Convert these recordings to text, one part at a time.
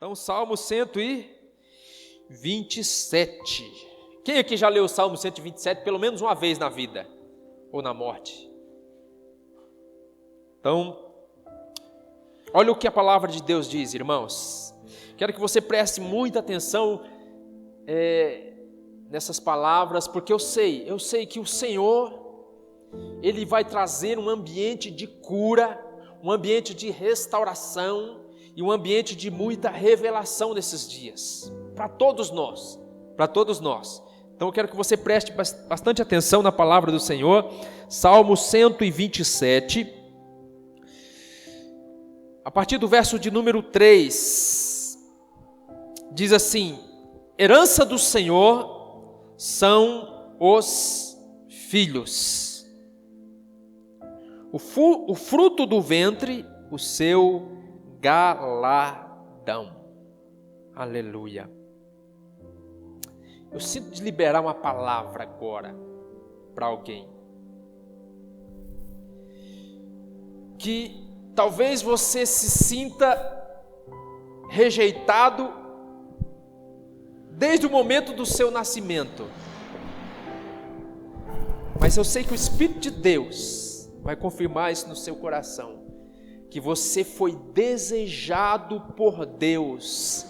Então, Salmo 127. Quem aqui já leu o Salmo 127 pelo menos uma vez na vida? Ou na morte? Então, olha o que a palavra de Deus diz, irmãos. Quero que você preste muita atenção nessas palavras, porque eu sei que o Senhor, Ele vai trazer um ambiente de cura, um ambiente de restauração e um ambiente de muita revelação nesses dias, para todos nós. Então eu quero que você preste bastante atenção na palavra do Senhor. Salmo 127, a partir do verso de número 3, diz assim: herança do Senhor são os filhos, o fruto do ventre, o seu galardão. Aleluia. Eu sinto de liberar uma palavra agora para alguém que talvez você se sinta rejeitado desde o momento do seu nascimento, mas eu sei que o Espírito de Deus vai confirmar isso no seu coração, que você foi desejado por Deus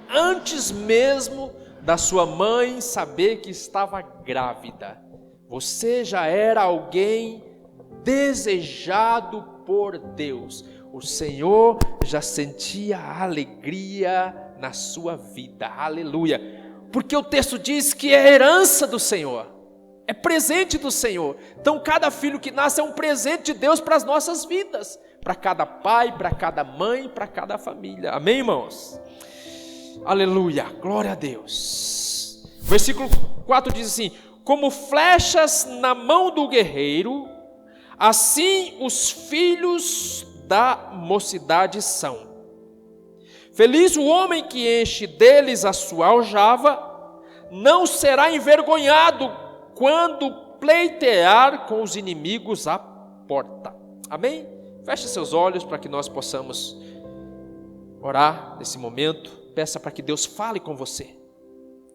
antes mesmo da sua mãe saber que estava grávida. Você já era alguém desejado por Deus. O Senhor já sentia alegria na sua vida. Aleluia. Porque o texto diz que é herança do Senhor, é presente do Senhor. Então cada filho que nasce é um presente de Deus para as nossas vidas, para cada pai, para cada mãe, para cada família. Amém, irmãos? Aleluia, glória a Deus. Versículo 4 diz assim: como flechas na mão do guerreiro, assim os filhos da mocidade são. Feliz o homem que enche deles a sua aljava, não será envergonhado quando pleitear com os inimigos à porta. Amém? Feche seus olhos para que nós possamos orar nesse momento. Peça para que Deus fale com você.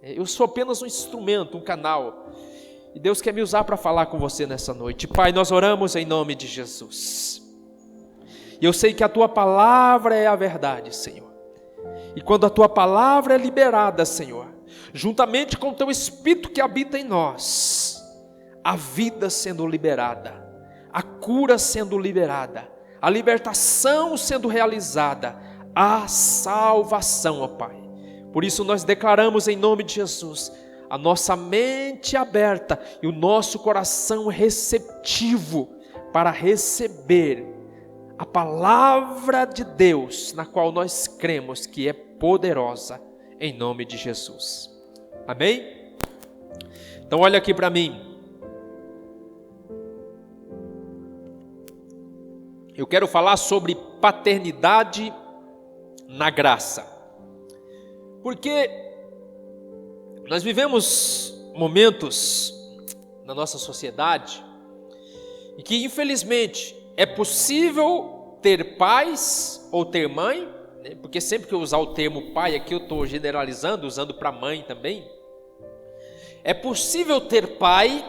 Eu sou apenas um instrumento, um canal, e Deus quer me usar para falar com você nessa noite. Pai, nós oramos em nome de Jesus, e eu sei que a Tua palavra é a verdade, Senhor, e quando a Tua palavra é liberada, Senhor, juntamente com o Teu Espírito que habita em nós, a vida sendo liberada, a cura sendo liberada, a libertação sendo realizada, a salvação, ó Pai. Por isso nós declaramos em nome de Jesus a nossa mente aberta e o nosso coração receptivo para receber a palavra de Deus, na qual nós cremos que é poderosa, em nome de Jesus. Amém? Então olha aqui para mim. Eu quero falar sobre paternidade na graça, porque nós vivemos momentos na nossa sociedade em que infelizmente é possível ter pais ou ter mãe, né? Porque sempre que eu usar o termo pai aqui eu estou generalizando, usando para mãe também. É possível ter pai,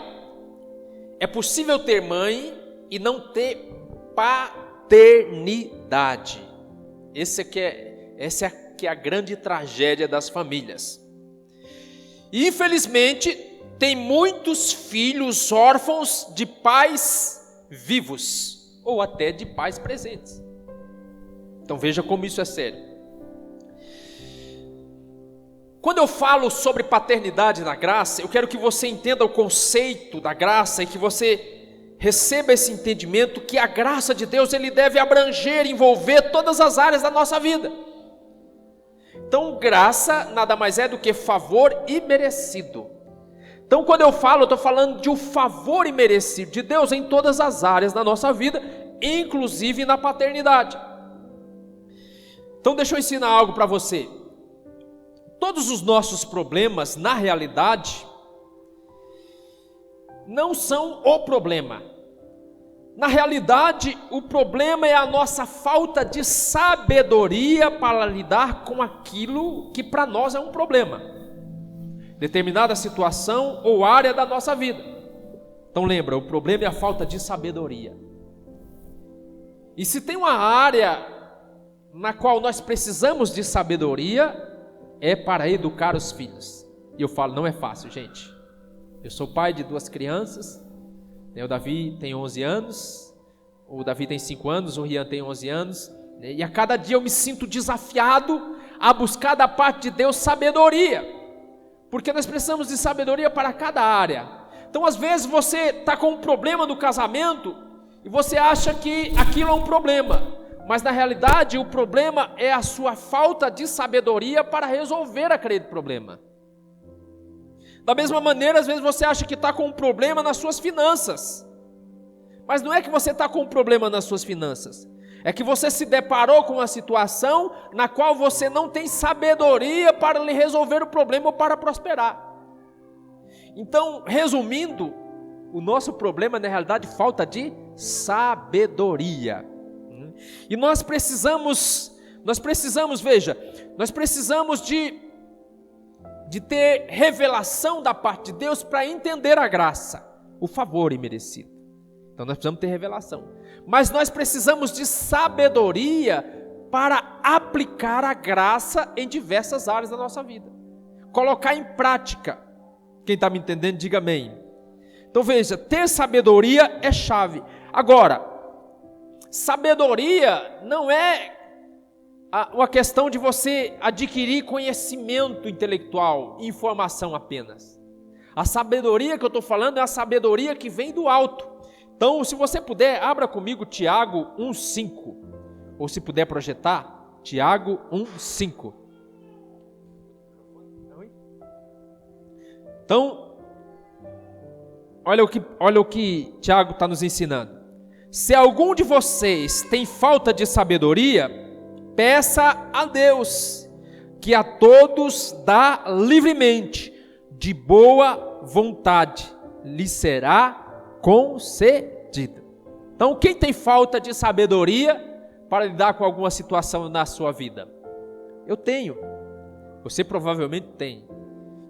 é possível ter mãe e não ter paternidade. Essa é a grande tragédia das famílias. E infelizmente tem muitos filhos órfãos de pais vivos, ou até de pais presentes. Então veja como isso é sério. Quando eu falo sobre paternidade na graça, eu quero que você entenda o conceito da graça e que você receba esse entendimento que a graça de Deus ele deve abranger, envolver todas as áreas da nossa vida. Então graça nada mais é do que favor imerecido. Então quando eu estou falando de um favor imerecido de Deus em todas as áreas da nossa vida, inclusive na paternidade. Então deixa eu ensinar algo para você. Todos os nossos problemas, na realidade, não são o problema. Na realidade, o problema é a nossa falta de sabedoria para lidar com aquilo que para nós é um problema, determinada situação ou área da nossa vida. Então lembra, o problema é a falta de sabedoria. E se tem uma área na qual nós precisamos de sabedoria, é para educar os filhos. E eu falo, não é fácil, gente. Eu sou pai de 2 crianças, o Davi tem 11 anos, o Davi tem 5 anos, o Rian tem 11 anos, e a cada dia eu me sinto desafiado a buscar da parte de Deus sabedoria, porque nós precisamos de sabedoria para cada área. Então às vezes você está com um problema no casamento, e você acha que aquilo é um problema, mas na realidade o problema é a sua falta de sabedoria para resolver aquele problema. Da mesma maneira, às vezes você acha que está com um problema nas suas finanças, mas não é que você está com um problema nas suas finanças, é que você se deparou com uma situação na qual você não tem sabedoria para lhe resolver o problema ou para prosperar. Então, resumindo, o nosso problema na realidade é falta de sabedoria. E nós precisamos, veja, nós precisamos de ter revelação da parte de Deus para entender a graça, o favor imerecido. Então nós precisamos ter revelação, mas nós precisamos de sabedoria para aplicar a graça em diversas áreas da nossa vida, colocar em prática. Quem está me entendendo, diga amém. Então veja, ter sabedoria é chave. Agora, sabedoria não é uma questão de você adquirir conhecimento intelectual, informação apenas. A sabedoria que eu estou falando é a sabedoria que vem do alto. Então, se você puder, abra comigo Tiago 1,5. Ou se puder projetar, Tiago 1,5. Então, olha o que Tiago está nos ensinando. Se algum de vocês tem falta de sabedoria, peça a Deus, que a todos dá livremente, de boa vontade, lhe será concedida. Então, quem tem falta de sabedoria para lidar com alguma situação na sua vida? Eu tenho, você provavelmente tem.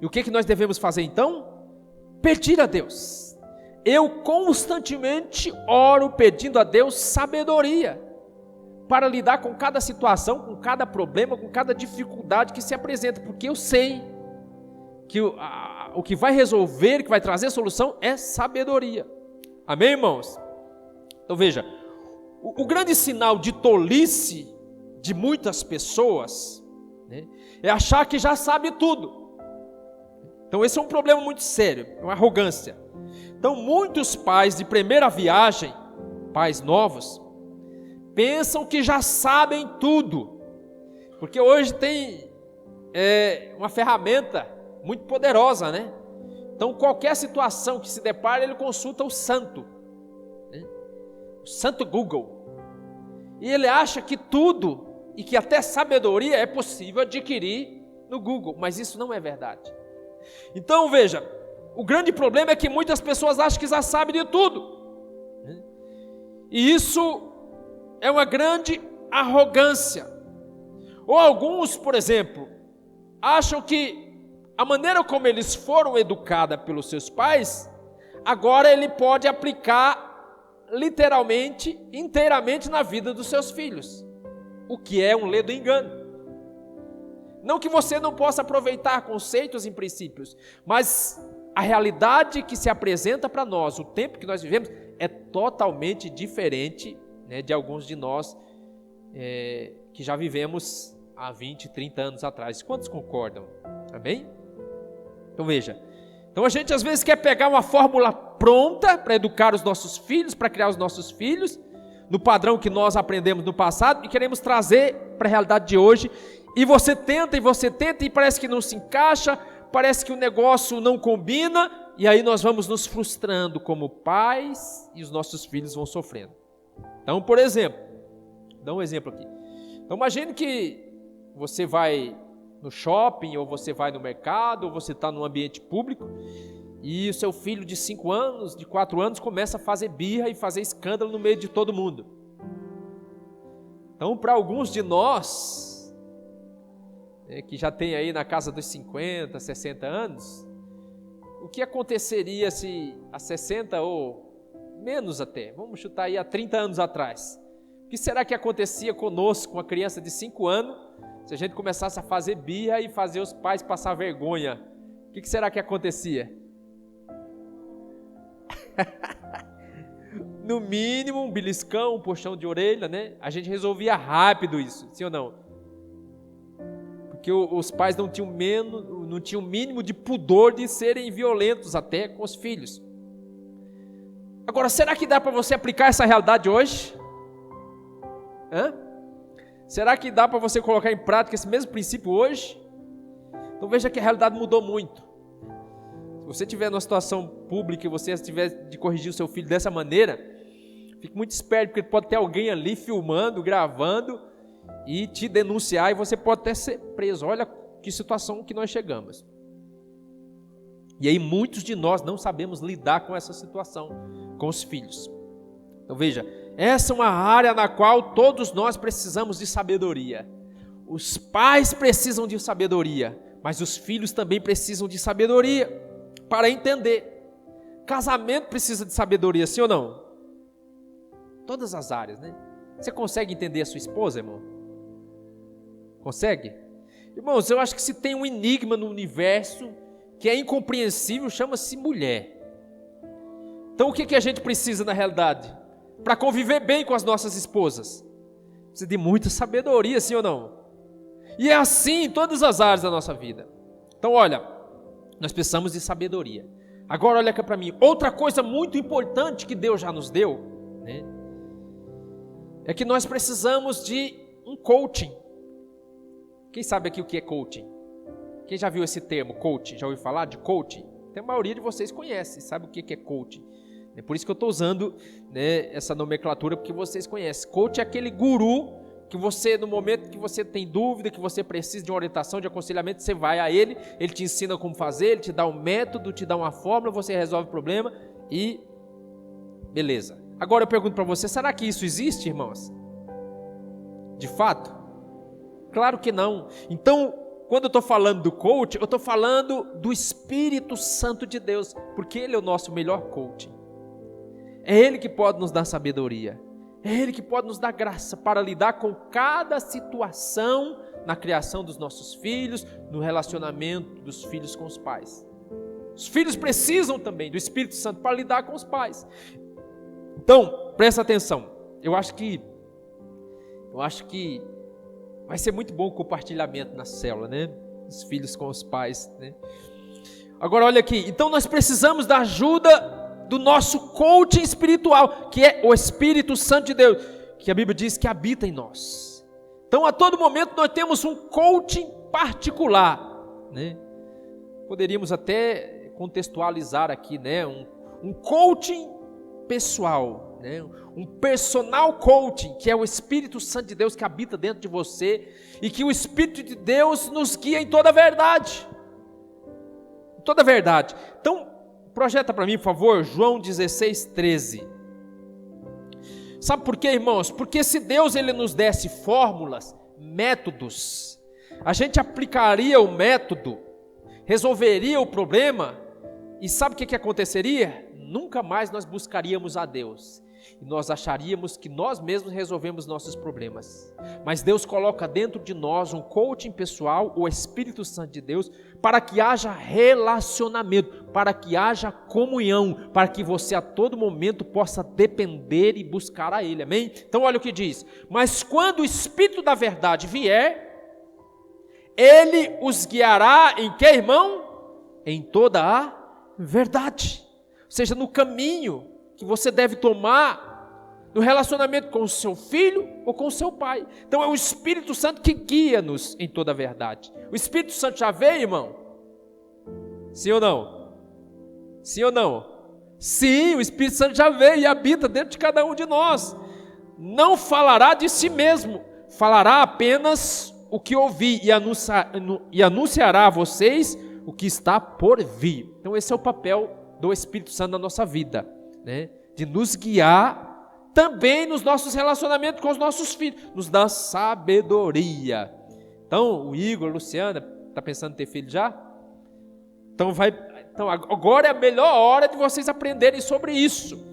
E o que nós devemos fazer então? Pedir a Deus. Eu constantemente oro pedindo a Deus sabedoria para lidar com cada situação, com cada problema, com cada dificuldade que se apresenta, porque eu sei que o que vai resolver, que vai trazer solução é sabedoria. Amém, irmãos? Então veja, o grande sinal de tolice de muitas pessoas, né, é achar que já sabe tudo. Então esse é um problema muito sério, é uma arrogância. Então muitos pais de primeira viagem, pais novos, pensam que já sabem tudo, porque hoje tem uma ferramenta muito poderosa, né? Então qualquer situação que se depara, ele consulta o santo, né? O santo Google, e ele acha que tudo, e que até sabedoria é possível adquirir no Google, mas isso não é verdade. Então veja, o grande problema é que muitas pessoas acham que já sabem de tudo, né? E isso é uma grande arrogância. Ou alguns, por exemplo, acham que a maneira como eles foram educados pelos seus pais, agora ele pode aplicar literalmente, inteiramente na vida dos seus filhos, o que é um ledo engano. Não que você não possa aproveitar conceitos e princípios, mas a realidade que se apresenta para nós, o tempo que nós vivemos, é totalmente diferente, né, de alguns de nós que já vivemos há 20, 30 anos atrás. Quantos concordam? Amém? Então veja, então a gente às vezes quer pegar uma fórmula pronta para educar os nossos filhos, para criar os nossos filhos, no padrão que nós aprendemos no passado, e queremos trazer para a realidade de hoje, e você tenta e parece que não se encaixa, parece que o negócio não combina, e aí nós vamos nos frustrando como pais, e os nossos filhos vão sofrendo. Então, por exemplo, dá um exemplo aqui. Então imagine que você vai no shopping, ou você vai no mercado, ou você está num ambiente público, e o seu filho de 5 anos, de 4 anos, começa a fazer birra e fazer escândalo no meio de todo mundo. Então, para alguns de nós, que já tem aí na casa dos 50, 60 anos, o que aconteceria se há 60 ou menos até, vamos chutar aí há 30 anos atrás? O que será que acontecia conosco, com uma criança de 5 anos, se a gente começasse a fazer birra e fazer os pais passar vergonha? O que será que acontecia? No mínimo um beliscão, um puxão de orelha, né? A gente resolvia rápido isso, sim ou não? Porque os pais não tinham o mínimo de pudor de serem violentos até com os filhos. Agora, será que dá para você aplicar essa realidade hoje? Será que dá para você colocar em prática esse mesmo princípio hoje? Então veja que a realidade mudou muito. Se você estiver numa situação pública e você tiver de corrigir o seu filho dessa maneira, fique muito esperto, porque pode ter alguém ali filmando, gravando e te denunciar, e você pode até ser preso. Olha que situação que nós chegamos. E aí muitos de nós não sabemos lidar com essa situação, com os filhos. Então veja, essa é uma área na qual todos nós precisamos de sabedoria. Os pais precisam de sabedoria, mas os filhos também precisam de sabedoria para entender. Casamento precisa de sabedoria, sim ou não? Todas as áreas, né? Você consegue entender a sua esposa, irmão? Consegue? Irmãos, eu acho que se tem um enigma no universo que é incompreensível, chama-se mulher. Então o que a gente precisa na realidade? Para conviver bem com as nossas esposas? Precisa de muita sabedoria, sim ou não? E é assim em todas as áreas da nossa vida. Então olha, nós precisamos de sabedoria. Agora olha aqui para mim, outra coisa muito importante que Deus já nos deu, né, é que nós precisamos de um coaching. Quem sabe aqui o que é coaching? Quem já viu esse termo, coaching? Já ouviu falar de coaching? A maioria de vocês conhece, sabe o que é coaching. É por isso que eu estou usando, né, essa nomenclatura, porque vocês conhecem. Coach é aquele guru que você, no momento que você tem dúvida, que você precisa de uma orientação, de aconselhamento, você vai a ele te ensina como fazer, ele te dá um método, te dá uma fórmula, você resolve o problema e beleza. Agora eu pergunto para você, será que isso existe, irmãos? De fato? Claro que não. Então, quando eu estou falando do coach, eu estou falando do Espírito Santo de Deus, porque Ele é o nosso melhor coaching. É Ele que pode nos dar sabedoria. É Ele que pode nos dar graça para lidar com cada situação na criação dos nossos filhos, no relacionamento dos filhos com os pais. Os filhos precisam também do Espírito Santo para lidar com os pais. Então, presta atenção. Eu acho que vai ser muito bom o compartilhamento na célula, né? Os filhos com os pais, né? Agora olha aqui, então nós precisamos da ajuda do nosso coaching espiritual, que é o Espírito Santo de Deus, que a Bíblia diz que habita em nós. Então a todo momento nós temos um coaching particular, né? Poderíamos até contextualizar aqui, né? Um coaching pessoal, né? Um personal coaching, que é o Espírito Santo de Deus que habita dentro de você, e que o Espírito de Deus nos guia em toda a verdade. Toda a verdade. Então, projeta para mim, por favor, João 16:13. Sabe por quê, irmãos? Porque se Deus ele nos desse fórmulas, métodos, a gente aplicaria o método, resolveria o problema, e sabe o que aconteceria? Nunca mais nós buscaríamos a Deus, e nós acharíamos que nós mesmos resolvemos nossos problemas. Mas Deus coloca dentro de nós um coaching pessoal, o Espírito Santo de Deus, para que haja relacionamento, para que haja comunhão, para que você a todo momento possa depender e buscar a Ele, amém? Então olha o que diz: mas quando o Espírito da verdade vier, Ele os guiará em que, irmão? Em toda a verdade. Ou seja, no caminho que você deve tomar no relacionamento com o seu filho ou com o seu pai. Então é o Espírito Santo que guia-nos em toda a verdade. O Espírito Santo já veio, irmão? Sim ou não? Sim ou não? Sim, o Espírito Santo já veio e habita dentro de cada um de nós. Não falará de si mesmo, falará apenas o que ouvi e anunciará a vocês o que está por vir. Então esse é o papel do Espírito Santo na nossa vida, né? De nos guiar também nos nossos relacionamentos com os nossos filhos, nos dá sabedoria. Então o Igor, a Luciana, está pensando em ter filho já? Então agora é a melhor hora de vocês aprenderem sobre isso.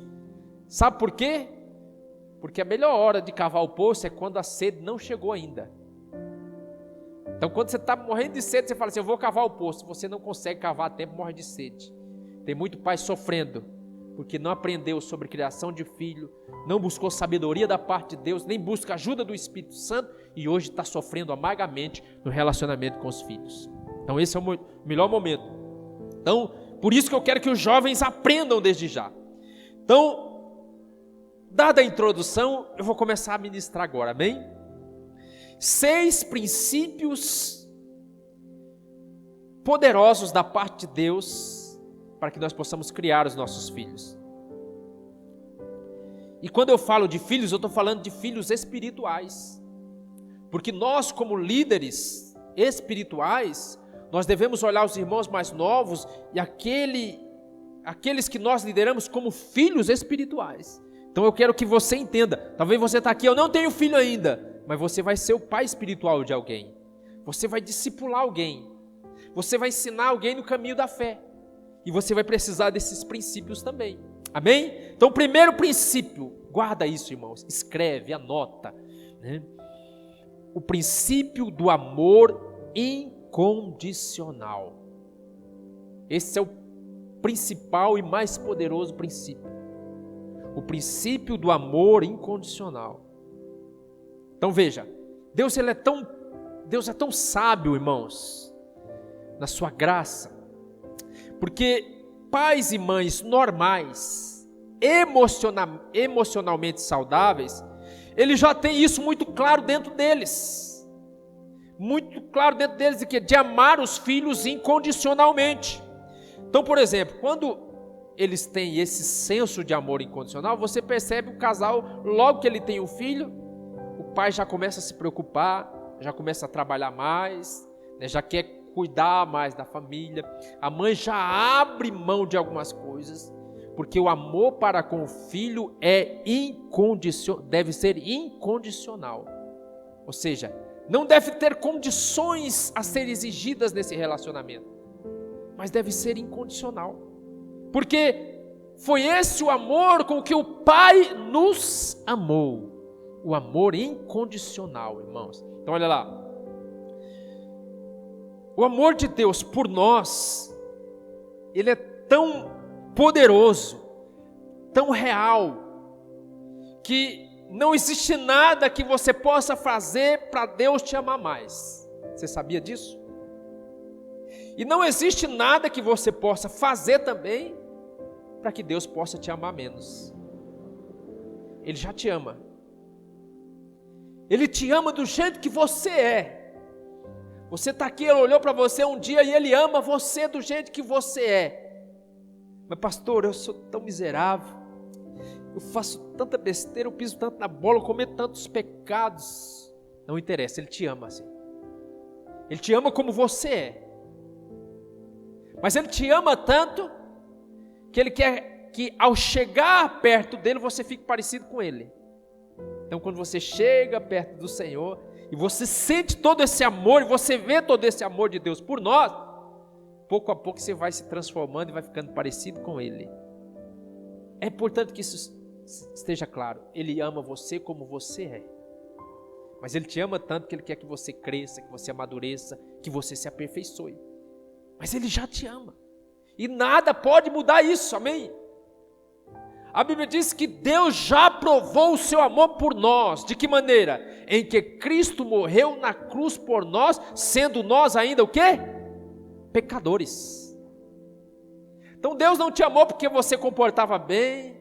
Sabe por quê? Porque a melhor hora de cavar o poço é quando a sede não chegou ainda. Então quando você está morrendo de sede, você fala assim, eu vou cavar o poço. Você não consegue cavar a tempo, morre de sede. Tem muito pai sofrendo, porque não aprendeu sobre criação de filho, não buscou sabedoria da parte de Deus, nem busca ajuda do Espírito Santo, e hoje está sofrendo amargamente no relacionamento com os filhos. Então esse é o melhor momento. Então, por isso que eu quero que os jovens aprendam desde já. Então, dada a introdução, eu vou começar a ministrar agora, amém? 6 princípios poderosos da parte de Deus para que nós possamos criar os nossos filhos. E quando eu falo de filhos, eu estou falando de filhos espirituais. Porque nós, como líderes espirituais, nós devemos olhar os irmãos mais novos e aqueles que nós lideramos como filhos espirituais. Então eu quero que você entenda, talvez você está aqui, eu não tenho filho ainda, mas você vai ser o pai espiritual de alguém. Você vai discipular alguém. Você vai ensinar alguém no caminho da fé. E você vai precisar desses princípios também. Amém? Então, primeiro princípio, guarda isso, irmãos, escreve, anota, né? O princípio do amor incondicional. Esse é o principal e mais poderoso princípio. O princípio do amor incondicional. Então veja, Deus é tão sábio, irmãos, na sua graça, porque pais e mães normais, emocionalmente saudáveis, eles já têm isso muito claro dentro deles. Muito claro dentro deles de amar os filhos incondicionalmente. Então, por exemplo, quando eles têm esse senso de amor incondicional, você percebe o casal, logo que ele tem um filho, o pai já começa a se preocupar, já começa a trabalhar mais, né, já quer cuidar mais da família, a mãe já abre mão de algumas coisas, porque o amor para com o filho deve ser incondicional, ou seja, não deve ter condições a ser exigidas nesse relacionamento, mas deve ser incondicional, porque foi esse o amor com que o Pai nos amou, o amor incondicional, irmãos. Então olha lá, o amor de Deus por nós, ele é tão poderoso, tão real, que não existe nada que você possa fazer para Deus te amar mais. Você sabia disso? E não existe nada que você possa fazer também para que Deus possa te amar menos. Ele já te ama. Ele te ama do jeito que você é. Você está aqui, ele olhou para você um dia e ele ama você do jeito que você é. Mas pastor, eu sou tão miserável, eu faço tanta besteira, eu piso tanto na bola, eu cometo tantos pecados. Não interessa, ele te ama assim. Ele te ama como você é. Mas ele te ama tanto que ele quer que ao chegar perto dele você fique parecido com ele. Então quando você chega perto do Senhor e você sente todo esse amor, e você vê todo esse amor de Deus por nós, pouco a pouco você vai se transformando e vai ficando parecido com Ele. É importante que isso esteja claro. Ele ama você como você é. Mas Ele te ama tanto que Ele quer que você cresça, que você amadureça, que você se aperfeiçoe. Mas Ele já te ama. E nada pode mudar isso, amém? A Bíblia diz que Deus já provou o seu amor por nós. De que maneira? Em que Cristo morreu na cruz por nós, sendo nós ainda o quê? Pecadores. Então Deus não te amou porque você comportava bem.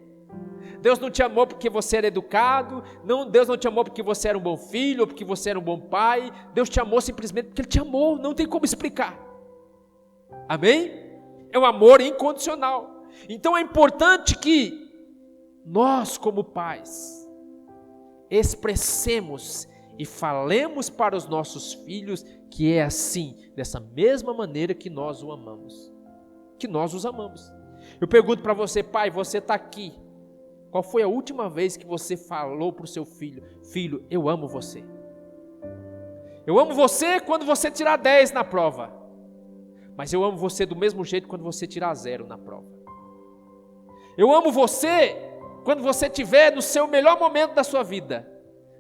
Deus não te amou porque você era educado. Deus não te amou porque você era um bom filho, ou porque você era um bom pai. Deus te amou simplesmente porque Ele te amou. Não tem como explicar. Amém? É um amor incondicional. Então é importante que nós, como pais, expressemos e falemos para os nossos filhos que é assim, dessa mesma maneira que nós o amamos, que nós os amamos. Eu pergunto para você, pai, você está aqui, qual foi a última vez que você falou para o seu filho, filho, eu amo você? Eu amo você quando você tirar 10 na prova, mas eu amo você do mesmo jeito quando você tirar 0 na prova. Eu amo você quando você estiver no seu melhor momento da sua vida,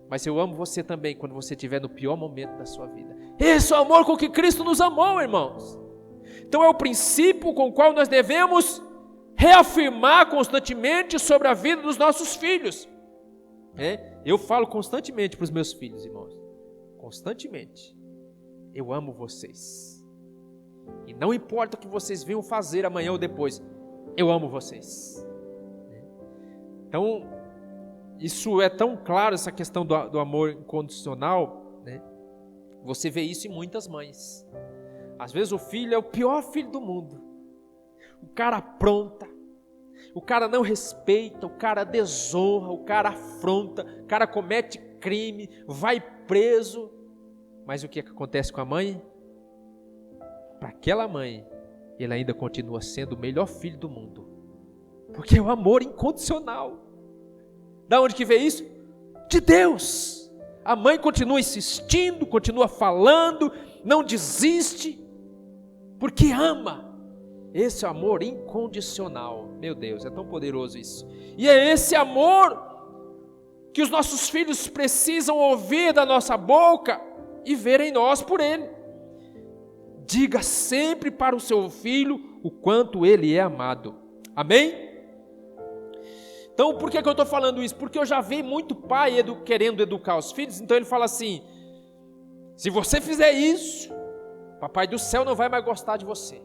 mas eu amo você também quando você estiver no pior momento da sua vida. Esse é o amor com que Cristo nos amou, irmãos. Então é o princípio com o qual nós devemos reafirmar constantemente sobre a vida dos nossos filhos. Eu falo constantemente para os meus filhos, irmãos, constantemente, eu amo vocês. E não importa o que vocês venham fazer amanhã ou depois, eu amo vocês. Então, isso é tão claro, essa questão do amor incondicional, né? Você vê isso em muitas mães. Às vezes o filho é o pior filho do mundo. O cara apronta, o cara não respeita, o cara desonra, o cara afronta, o cara comete crime, vai preso. Mas o que acontece com a mãe? Para aquela mãe, ele ainda continua sendo o melhor filho do mundo. Porque é o amor incondicional. Da onde que vem isso? De Deus. A mãe continua insistindo, continua falando, não desiste, porque ama. Esse amor incondicional, meu Deus, é tão poderoso isso. E é esse amor que os nossos filhos precisam ouvir da nossa boca e ver em nós por ele. Diga sempre para o seu filho o quanto ele é amado. Amém? Então, por que eu estou falando isso? Porque eu já vi muito pai querendo educar os filhos, então ele fala assim, se você fizer isso, papai do céu não vai mais gostar de você.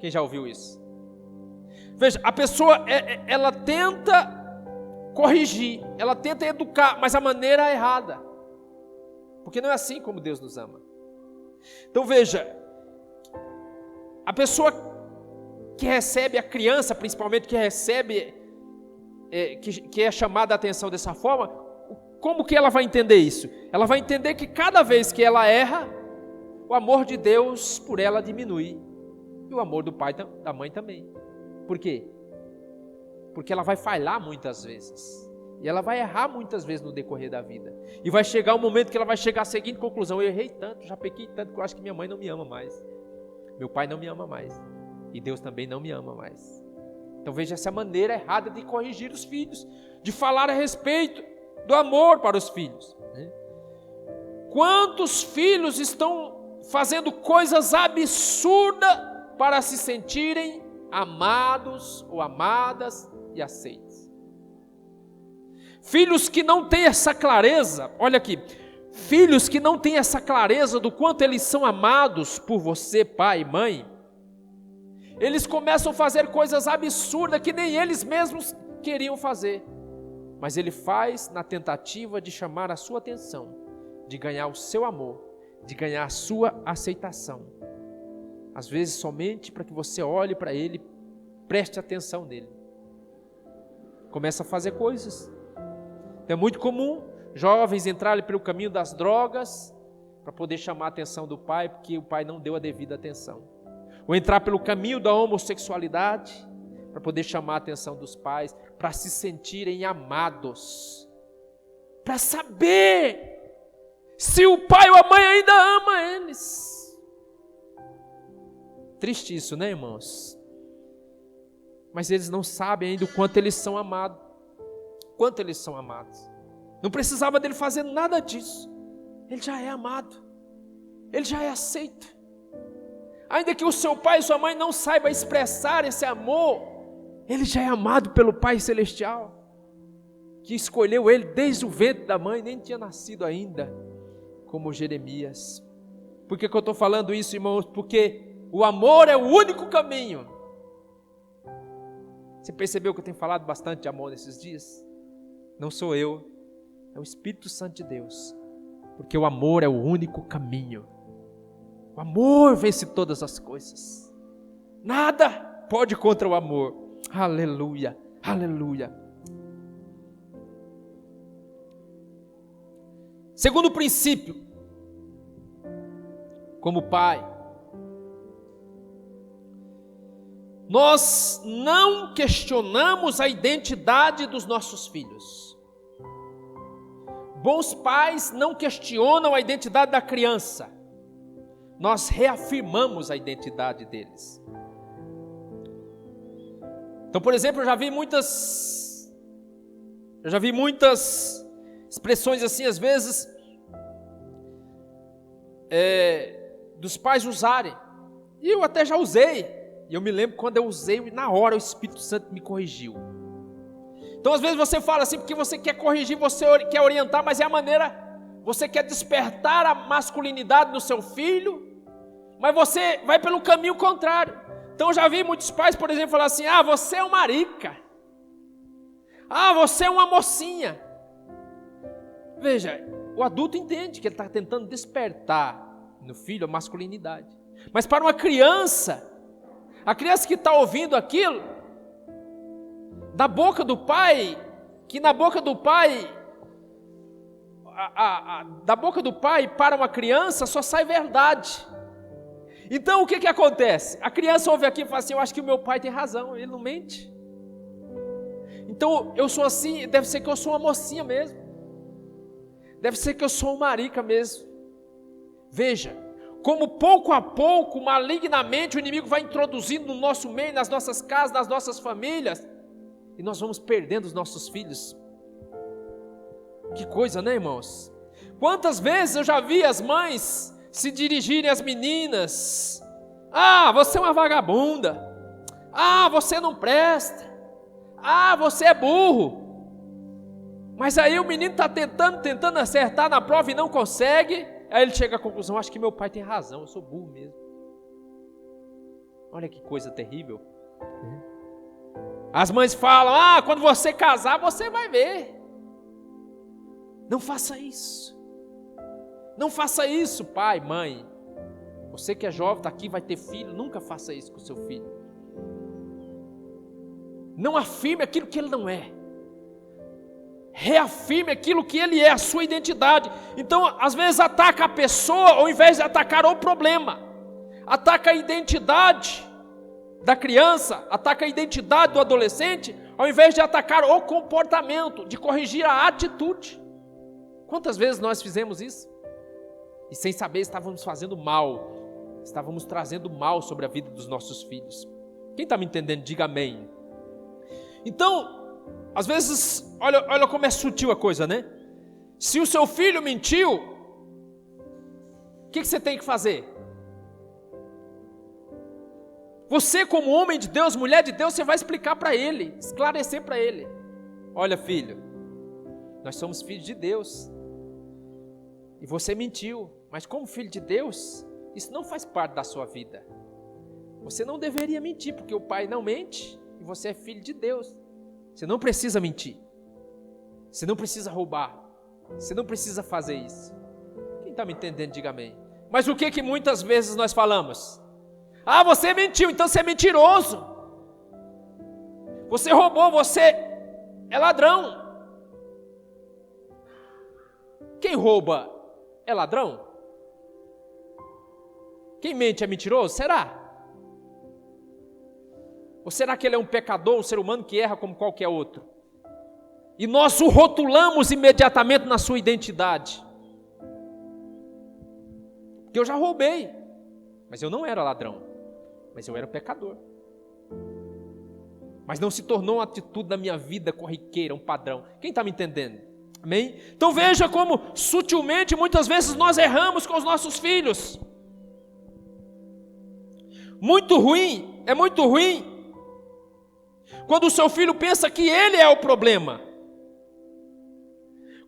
Quem já ouviu isso? Veja, a pessoa, ela tenta corrigir, ela tenta educar, mas a maneira é errada. Porque não é assim como Deus nos ama. Então veja, a pessoa que recebe, a criança principalmente que recebe, que é chamada a atenção dessa forma, como que ela vai entender isso? Ela vai entender que cada vez que ela erra, o amor de Deus por ela diminui. E o amor do pai, da mãe também. Por quê? Porque ela vai falhar muitas vezes. E ela vai errar muitas vezes no decorrer da vida. E vai chegar um momento que ela vai chegar à seguinte conclusão: eu errei tanto, já pequei tanto, que eu acho que minha mãe não me ama mais. Meu pai não me ama mais. E Deus também não me ama mais. Então veja essa maneira errada de corrigir os filhos, de falar a respeito do amor para os filhos. Quantos filhos estão fazendo coisas absurdas para se sentirem amados ou amadas e aceitos? Filhos que não têm essa clareza, olha aqui, filhos que não têm essa clareza do quanto eles são amados por você, pai e mãe, eles começam a fazer coisas absurdas que nem eles mesmos queriam fazer, mas ele faz na tentativa de chamar a sua atenção, de ganhar o seu amor, de ganhar a sua aceitação. Às vezes somente para que você olhe para ele, preste atenção nele. Começa a fazer coisas. É muito comum jovens entrarem pelo caminho das drogas para poder chamar a atenção do pai, porque o pai não deu a devida atenção. Ou entrar pelo caminho da homossexualidade para poder chamar a atenção dos pais, para se sentirem amados, para saber se o pai ou a mãe ainda ama eles. Triste isso, né, irmãos? Mas eles não sabem ainda o quanto eles são amados. Quanto eles são amados. Não precisava dele fazer nada disso. Ele já é amado. Ele já é aceito. Ainda que o seu pai e sua mãe não saibam expressar esse amor, ele já é amado pelo Pai Celestial, que escolheu ele desde o ventre da mãe, nem tinha nascido ainda, como Jeremias. Por que eu estou falando isso, irmãos? Porque o amor é o único caminho. Você percebeu que eu tenho falado bastante de amor nesses dias? Não sou eu, é o Espírito Santo de Deus. Porque o amor é o único caminho. O amor vence todas as coisas. Nada pode contra o amor. Aleluia, aleluia. Segundo princípio, como pai, nós não questionamos a identidade dos nossos filhos. Bons pais não questionam a identidade da criança. Nós reafirmamos a identidade deles. Então, por exemplo, eu já vi muitas expressões assim, às vezes, dos pais usarem. E eu até já usei. E eu me lembro quando eu usei, na hora o Espírito Santo me corrigiu. Então, às vezes você fala assim, porque você quer corrigir, você quer orientar, mas é a maneira, você quer despertar a masculinidade no seu filho, mas você vai pelo caminho contrário. Então, eu já vi muitos pais, por exemplo, falar assim: ah, você é uma marica. Ah, você é uma mocinha. Veja, o adulto entende que ele está tentando despertar no filho a masculinidade. Mas para uma criança, a criança que está ouvindo aquilo, da boca do pai, que na boca do pai, da boca do pai para uma criança só sai verdade. Então o que acontece? A criança ouve aqui e fala assim: eu acho que o meu pai tem razão, ele não mente. Então eu sou assim, deve ser que eu sou uma mocinha mesmo. Deve ser que eu sou uma marica mesmo. Veja, como pouco a pouco, malignamente, o inimigo vai introduzindo no nosso meio, nas nossas casas, nas nossas famílias, e nós vamos perdendo os nossos filhos. Que coisa, né, irmãos? Quantas vezes eu já vi as mães se dirigirem às meninas: ah, você é uma vagabunda. Ah, você não presta. Ah, você é burro. Mas aí o menino está tentando acertar na prova e não consegue. Aí ele chega à conclusão: acho que meu pai tem razão, eu sou burro mesmo. Olha que coisa terrível. As mães falam: ah, quando você casar você vai ver. Não faça isso. Não faça isso, pai, mãe. Você que é jovem, está aqui, vai ter filho, nunca faça isso com o seu filho. Não afirme aquilo que ele não é. Reafirme aquilo que ele é, a sua identidade. Então, às vezes ataca a pessoa ao invés de atacar o problema. Ataca a identidade da criança, ataca a identidade do adolescente, ao invés de atacar o comportamento, de corrigir a atitude. Quantas vezes nós fizemos isso? E sem saber estávamos fazendo mal, estávamos trazendo mal sobre a vida dos nossos filhos. Quem está me entendendo, diga amém. Então, às vezes, olha como é sutil a coisa, né? Se o seu filho mentiu, o que você tem que fazer? Você, como homem de Deus, mulher de Deus, você vai explicar para ele, esclarecer para ele: olha, filho, nós somos filhos de Deus, e você mentiu, mas como filho de Deus, isso não faz parte da sua vida. Você não deveria mentir, porque o pai não mente, e você é filho de Deus. Você não precisa mentir, você não precisa roubar, você não precisa fazer isso. Quem está me entendendo, diga amém. Mas o que muitas vezes nós falamos? Ah, você mentiu, então você é mentiroso. Você roubou, você é ladrão. Quem rouba é ladrão? Quem mente é mentiroso? Será? Ou será que ele é um pecador, um ser humano que erra como qualquer outro? E nós o rotulamos imediatamente na sua identidade. Porque eu já roubei, mas eu não era ladrão, mas eu era pecador. Mas não se tornou uma atitude da minha vida corriqueira, um padrão. Quem está me entendendo? Amém? Então veja como sutilmente muitas vezes nós erramos com os nossos filhos. Muito ruim, é muito ruim quando o seu filho pensa que ele é o problema,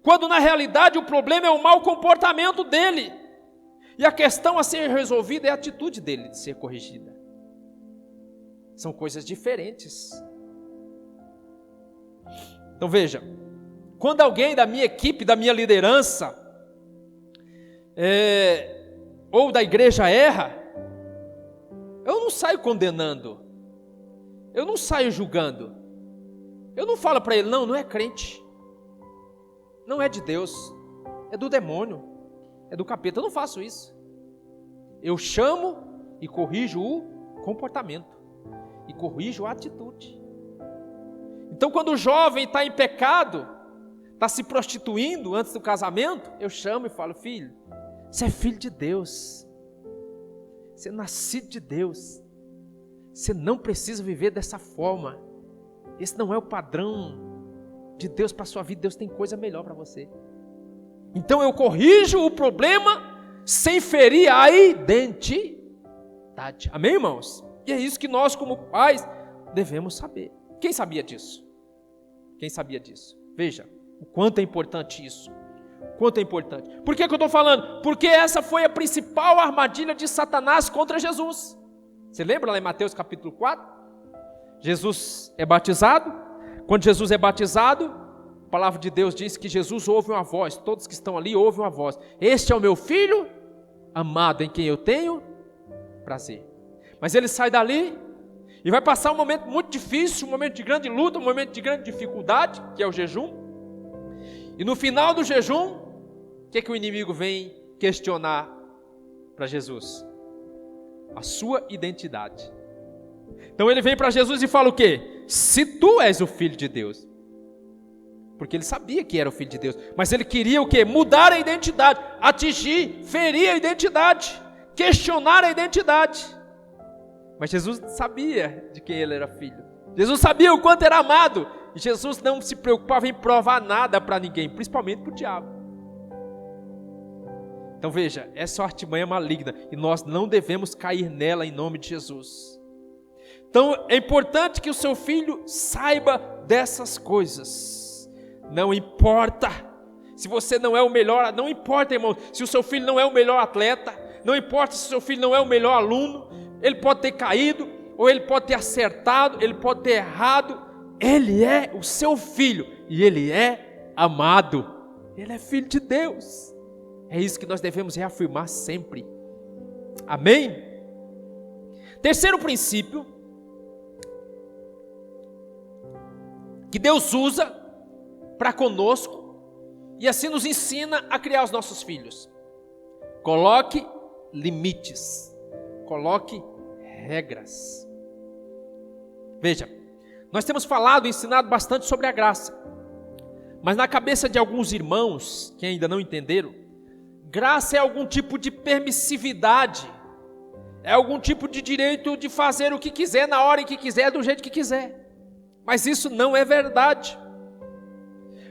quando na realidade o problema é o mau comportamento dele, e a questão a ser resolvida é a atitude dele de ser corrigida. São coisas diferentes. Então veja, quando alguém da minha equipe, da minha liderança, ou da igreja erra, eu não saio condenando, eu não saio julgando, eu não falo para ele: não é crente, não é de Deus, é do demônio, é do capeta. Eu não faço isso. Eu chamo e corrijo o comportamento, e corrijo a atitude. Então, quando o jovem está em pecado, está se prostituindo antes do casamento, eu chamo e falo: filho, você é filho de Deus, você é nascido de Deus, você não precisa viver dessa forma, esse não é o padrão de Deus para a sua vida, Deus tem coisa melhor para você. Então eu corrijo o problema sem ferir a identidade. Amém, irmãos? E é isso que nós, como pais, devemos saber. Quem sabia disso? Quem sabia disso? Veja o quanto é importante isso. Quanto é importante. Por que eu estou falando? Porque essa foi a principal armadilha de Satanás contra Jesus. Você lembra lá em Mateus capítulo 4? Jesus é batizado. Quando Jesus é batizado, a palavra de Deus diz que Jesus ouve uma voz. Todos que estão ali ouvem uma voz: este é o meu filho amado, em quem eu tenho prazer. Mas ele sai dali e vai passar um momento muito difícil, um momento de grande luta, um momento de grande dificuldade, que é o jejum. E no final do jejum, o que o inimigo vem questionar para Jesus? A sua identidade. Então ele vem para Jesus e fala o quê? Se tu és o Filho de Deus. Porque ele sabia que era o Filho de Deus, mas ele queria o quê? Mudar a identidade, atingir, ferir a identidade, questionar a identidade. Mas Jesus sabia de quem ele era filho. Jesus sabia o quanto era amado. E Jesus não se preocupava em provar nada para ninguém, principalmente para o diabo. Então veja, essa é uma artimanha maligna e nós não devemos cair nela em nome de Jesus. Então é importante que o seu filho saiba dessas coisas. Não importa se você não é o melhor, não importa, irmão, se o seu filho não é o melhor atleta, não importa se o seu filho não é o melhor aluno, ele pode ter caído, ou ele pode ter acertado, ele pode ter errado, ele é o seu filho, e ele é amado, ele é filho de Deus. É isso que nós devemos reafirmar sempre. Amém? Terceiro princípio que Deus usa para conosco e assim nos ensina a criar os nossos filhos: coloque limites, coloque regras. Veja, nós temos falado e ensinado bastante sobre a graça, mas na cabeça de alguns irmãos que ainda não entenderam, graça é algum tipo de permissividade, é algum tipo de direito de fazer o que quiser, na hora em que quiser, do jeito que quiser. Mas isso não é verdade.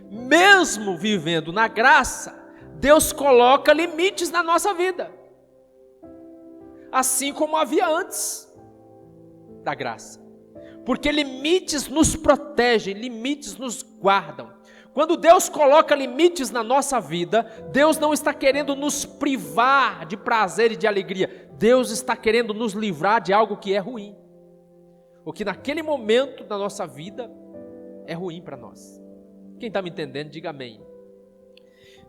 Mesmo vivendo na graça, Deus coloca limites na nossa vida, assim como havia antes da graça, porque limites nos protegem, limites nos guardam. Quando Deus coloca limites na nossa vida, Deus não está querendo nos privar de prazer e de alegria, Deus está querendo nos livrar de algo que é ruim, o que naquele momento da nossa vida é ruim para nós. Quem está me entendendo, diga amém.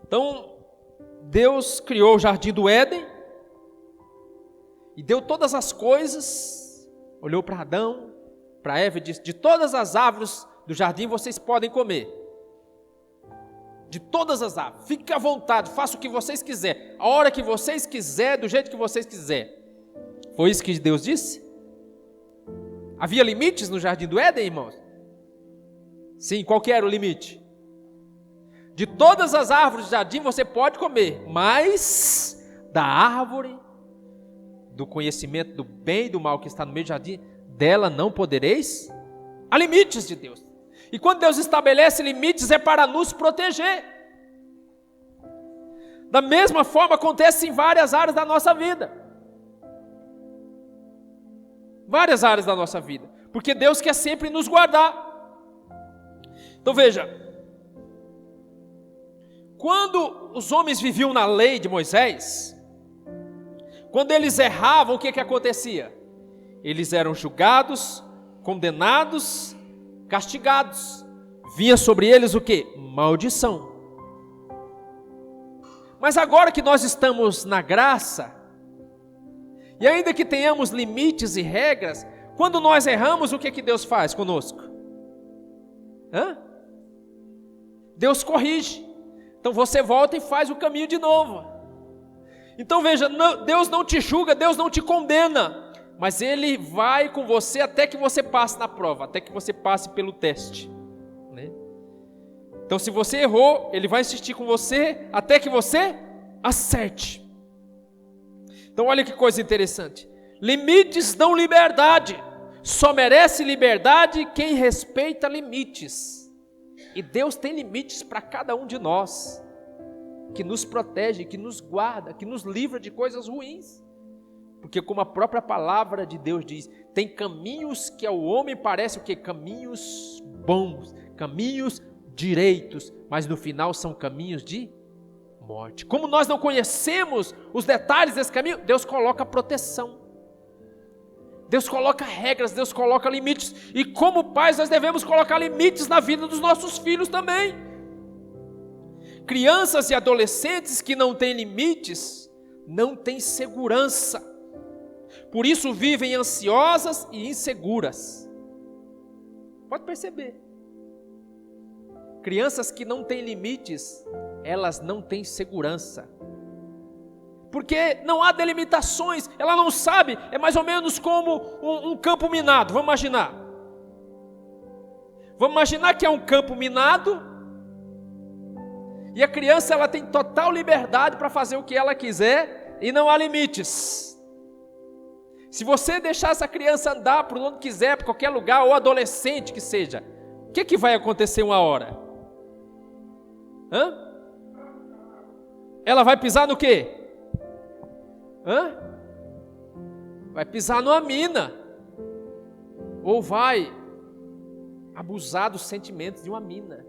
Então, Deus criou o jardim do Éden e deu todas as coisas, olhou para Adão, para Eva e disse: de todas as árvores do jardim vocês podem comer, de todas as árvores, fique à vontade, faça o que vocês quiserem, a hora que vocês quiserem, do jeito que vocês quiserem. Foi isso que Deus disse? Havia limites no jardim do Éden, irmãos? Sim, qual que era o limite? De todas as árvores do jardim você pode comer, mas da árvore do conhecimento do bem e do mal que está no meio do jardim, dela não podereis. Há limites de Deus. E quando Deus estabelece limites é para nos proteger. Da mesma forma acontece em várias áreas da nossa vida. Várias áreas da nossa vida. Porque Deus quer sempre nos guardar. Então veja, quando os homens viviam na lei de Moisés, quando eles erravam, o que acontecia? Eles eram julgados, condenados, castigados. Vinha sobre eles o que? Maldição. Mas agora que nós estamos na graça, e ainda que tenhamos limites e regras, quando nós erramos, o que Deus faz conosco? Deus corrige. Então você volta e faz o caminho de novo. Então veja, Deus não te julga, Deus não te condena, mas Ele vai com você até que você passe na prova, até que você passe pelo teste, né? Então se você errou, Ele vai insistir com você até que você acerte. Então olha que coisa interessante. Limites dão liberdade. Só merece liberdade quem respeita limites. E Deus tem limites para cada um de nós, que nos protege, que nos guarda, que nos livra de coisas ruins. Porque como a própria palavra de Deus diz, tem caminhos que ao homem parecem o quê? Caminhos bons, caminhos direitos, mas no final são caminhos de morte. Como nós não conhecemos os detalhes desse caminho, Deus coloca proteção. Deus coloca regras, Deus coloca limites. E como pais nós devemos colocar limites na vida dos nossos filhos também. Crianças e adolescentes que não têm limites, não têm segurança. Por isso vivem ansiosas e inseguras. Pode perceber. Crianças que não têm limites, elas não têm segurança. Porque não há delimitações, ela não sabe, é mais ou menos como um campo minado, vamos imaginar. Vamos imaginar que é um campo minado, e a criança ela tem total liberdade para fazer o que ela quiser, e não há limites. Se você deixar essa criança andar por onde quiser, por qualquer lugar, ou adolescente que seja, o que vai acontecer uma hora? Ela vai pisar no quê? Vai pisar numa mina, ou vai abusar dos sentimentos de uma mina.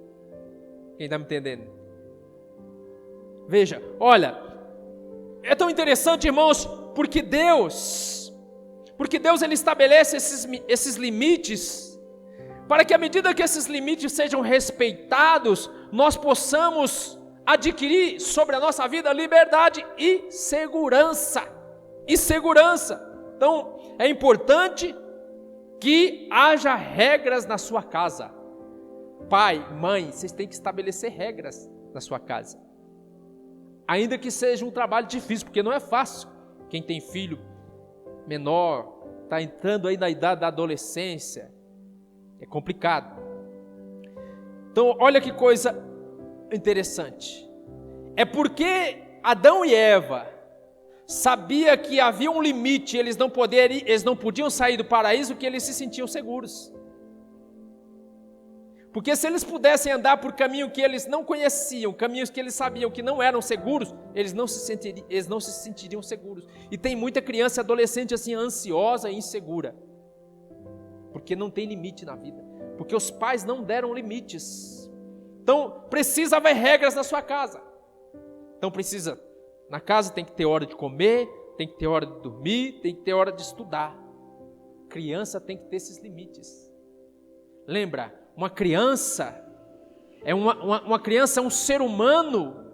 Quem está me entendendo? Veja, olha, é tão interessante, irmãos, porque Deus ele estabelece esses limites, para que à medida que esses limites sejam respeitados, nós possamos adquirir sobre a nossa vida liberdade e segurança. Então, é importante que haja regras na sua casa. Pai, mãe, vocês têm que estabelecer regras na sua casa. Ainda que seja um trabalho difícil, porque não é fácil. Quem tem filho menor, está entrando aí na idade da adolescência, é complicado. Então, olha que coisa interessante. É porque Adão e Eva sabia que havia um limite, eles não podiam sair do paraíso, que eles se sentiam seguros. Porque se eles pudessem andar por caminho que eles não conheciam, caminhos que eles sabiam que não eram seguros, eles não se sentiriam seguros. E tem muita criança e adolescente assim, ansiosa e insegura, porque não tem limite na vida, porque os pais não deram limites. Então precisa haver regras na sua casa. Então na casa tem que ter hora de comer, tem que ter hora de dormir, tem que ter hora de estudar. Criança tem que ter esses limites. Lembra, uma criança é um ser humano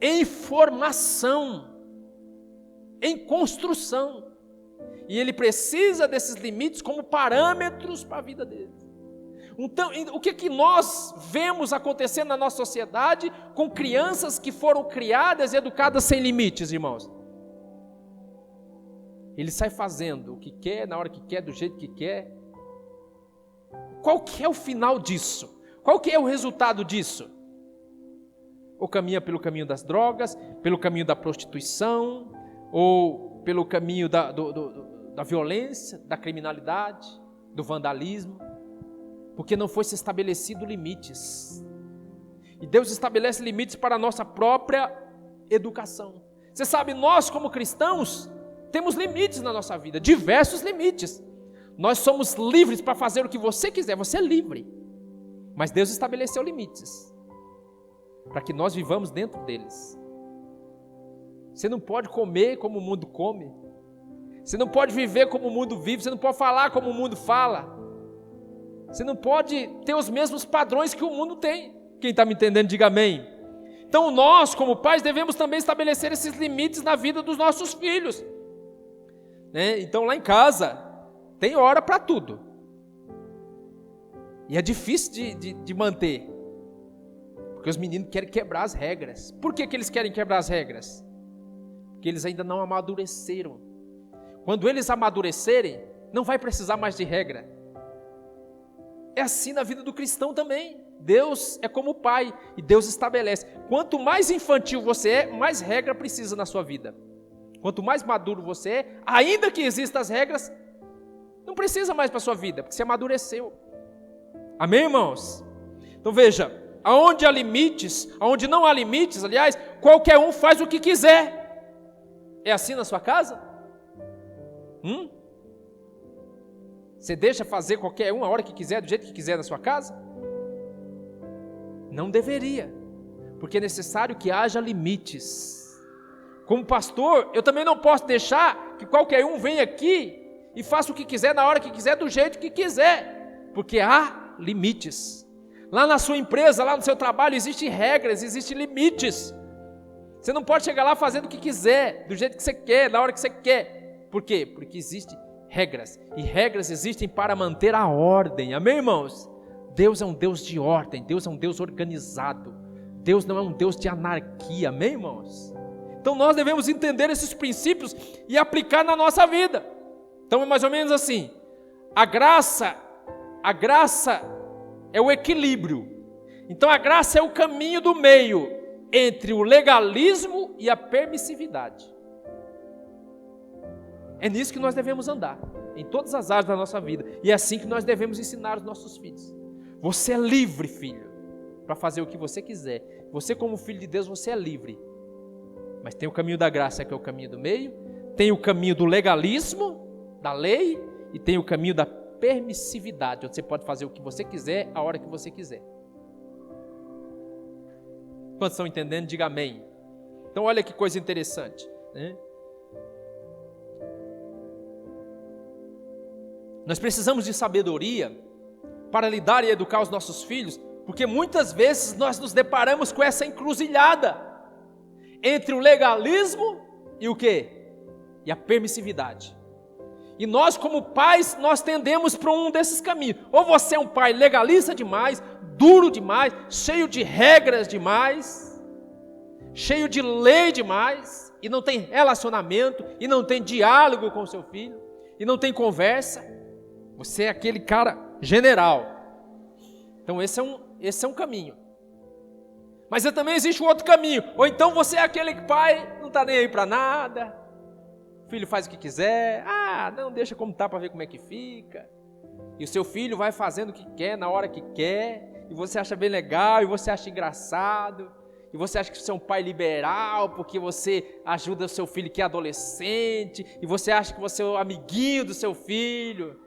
em formação, em construção, e ele precisa desses limites como parâmetros para a vida dele. Então, o que nós vemos acontecendo na nossa sociedade com crianças que foram criadas e educadas sem limites, irmãos? Ele sai fazendo o que quer, na hora que quer, do jeito que quer. Qual que é o final disso? Qual que é o resultado disso? Ou caminha pelo caminho das drogas, pelo caminho da prostituição, ou pelo caminho da violência, da criminalidade, do vandalismo, porque não foi se estabelecido limites. E Deus estabelece limites para a nossa própria educação. Você sabe, nós como cristãos temos limites na nossa vida, diversos limites. Nós somos livres para fazer o que você quiser, você é livre. Mas Deus estabeleceu limites para que nós vivamos dentro deles. Você não pode comer como o mundo come. Você não pode viver como o mundo vive. Você não pode falar como o mundo fala. Você não pode ter os mesmos padrões que o mundo tem. Quem está me entendendo, diga amém. Então nós, como pais, devemos também estabelecer esses limites na vida dos nossos filhos, né? Então lá em casa tem hora para tudo. E é difícil de manter. Porque os meninos querem quebrar as regras. Por que eles querem quebrar as regras? Porque eles ainda não amadureceram. Quando eles amadurecerem, não vai precisar mais de regra. É assim na vida do cristão também. Deus é como o pai e Deus estabelece. Quanto mais infantil você é, mais regra precisa na sua vida. Quanto mais maduro você é, ainda que existam as regras, não precisa mais para a sua vida, porque você amadureceu. Amém, irmãos? Então veja, aonde há limites, aonde não há limites, aliás, qualquer um faz o que quiser. É assim na sua casa? Você deixa fazer qualquer um a hora que quiser, do jeito que quiser na sua casa? Não deveria, porque é necessário que haja limites. Como pastor, eu também não posso deixar que qualquer um venha aqui e faça o que quiser, na hora que quiser, do jeito que quiser, porque há limites. Lá na sua empresa, lá no seu trabalho, existem regras, existem limites. Você não pode chegar lá fazendo o que quiser, do jeito que você quer, na hora que você quer. Por quê? Porque existem regras, e regras existem para manter a ordem. Amém, irmãos? Deus é um Deus de ordem, Deus é um Deus organizado, Deus não é um Deus de anarquia, amém, irmãos? Então nós devemos entender esses princípios e aplicar na nossa vida. Então é mais ou menos assim, a graça é o equilíbrio. Então a graça é o caminho do meio entre o legalismo e a permissividade. É nisso que nós devemos andar, em todas as áreas da nossa vida, e é assim que nós devemos ensinar os nossos filhos. Você é livre, filho, para fazer o que você quiser. Você, como filho de Deus, você é livre. Mas tem o caminho da graça, que é o caminho do meio, tem o caminho do legalismo, da lei, e tem o caminho da permissividade, onde você pode fazer o que você quiser, a hora que você quiser. Quantos estão entendendo? Diga amém. Então olha que coisa interessante, né? Nós precisamos de sabedoria para lidar e educar os nossos filhos, porque muitas vezes nós nos deparamos com essa encruzilhada entre o legalismo e o quê? E a permissividade. E nós, como pais, nós tendemos para um desses caminhos. Ou você é um pai legalista demais, duro demais, cheio de regras demais, cheio de lei demais, e não tem relacionamento, e não tem diálogo com o seu filho, e não tem conversa. Você é aquele cara general. Então esse é um caminho. Mas também existe um outro caminho. Ou então você é aquele pai, não está nem aí para nada, o filho faz o que quiser, não, deixa como está para ver como é que fica. E o seu filho vai fazendo o que quer, na hora que quer, e você acha bem legal, e você acha engraçado, e você acha que você é um pai liberal, porque você ajuda o seu filho que é adolescente, e você acha que você é o amiguinho do seu filho.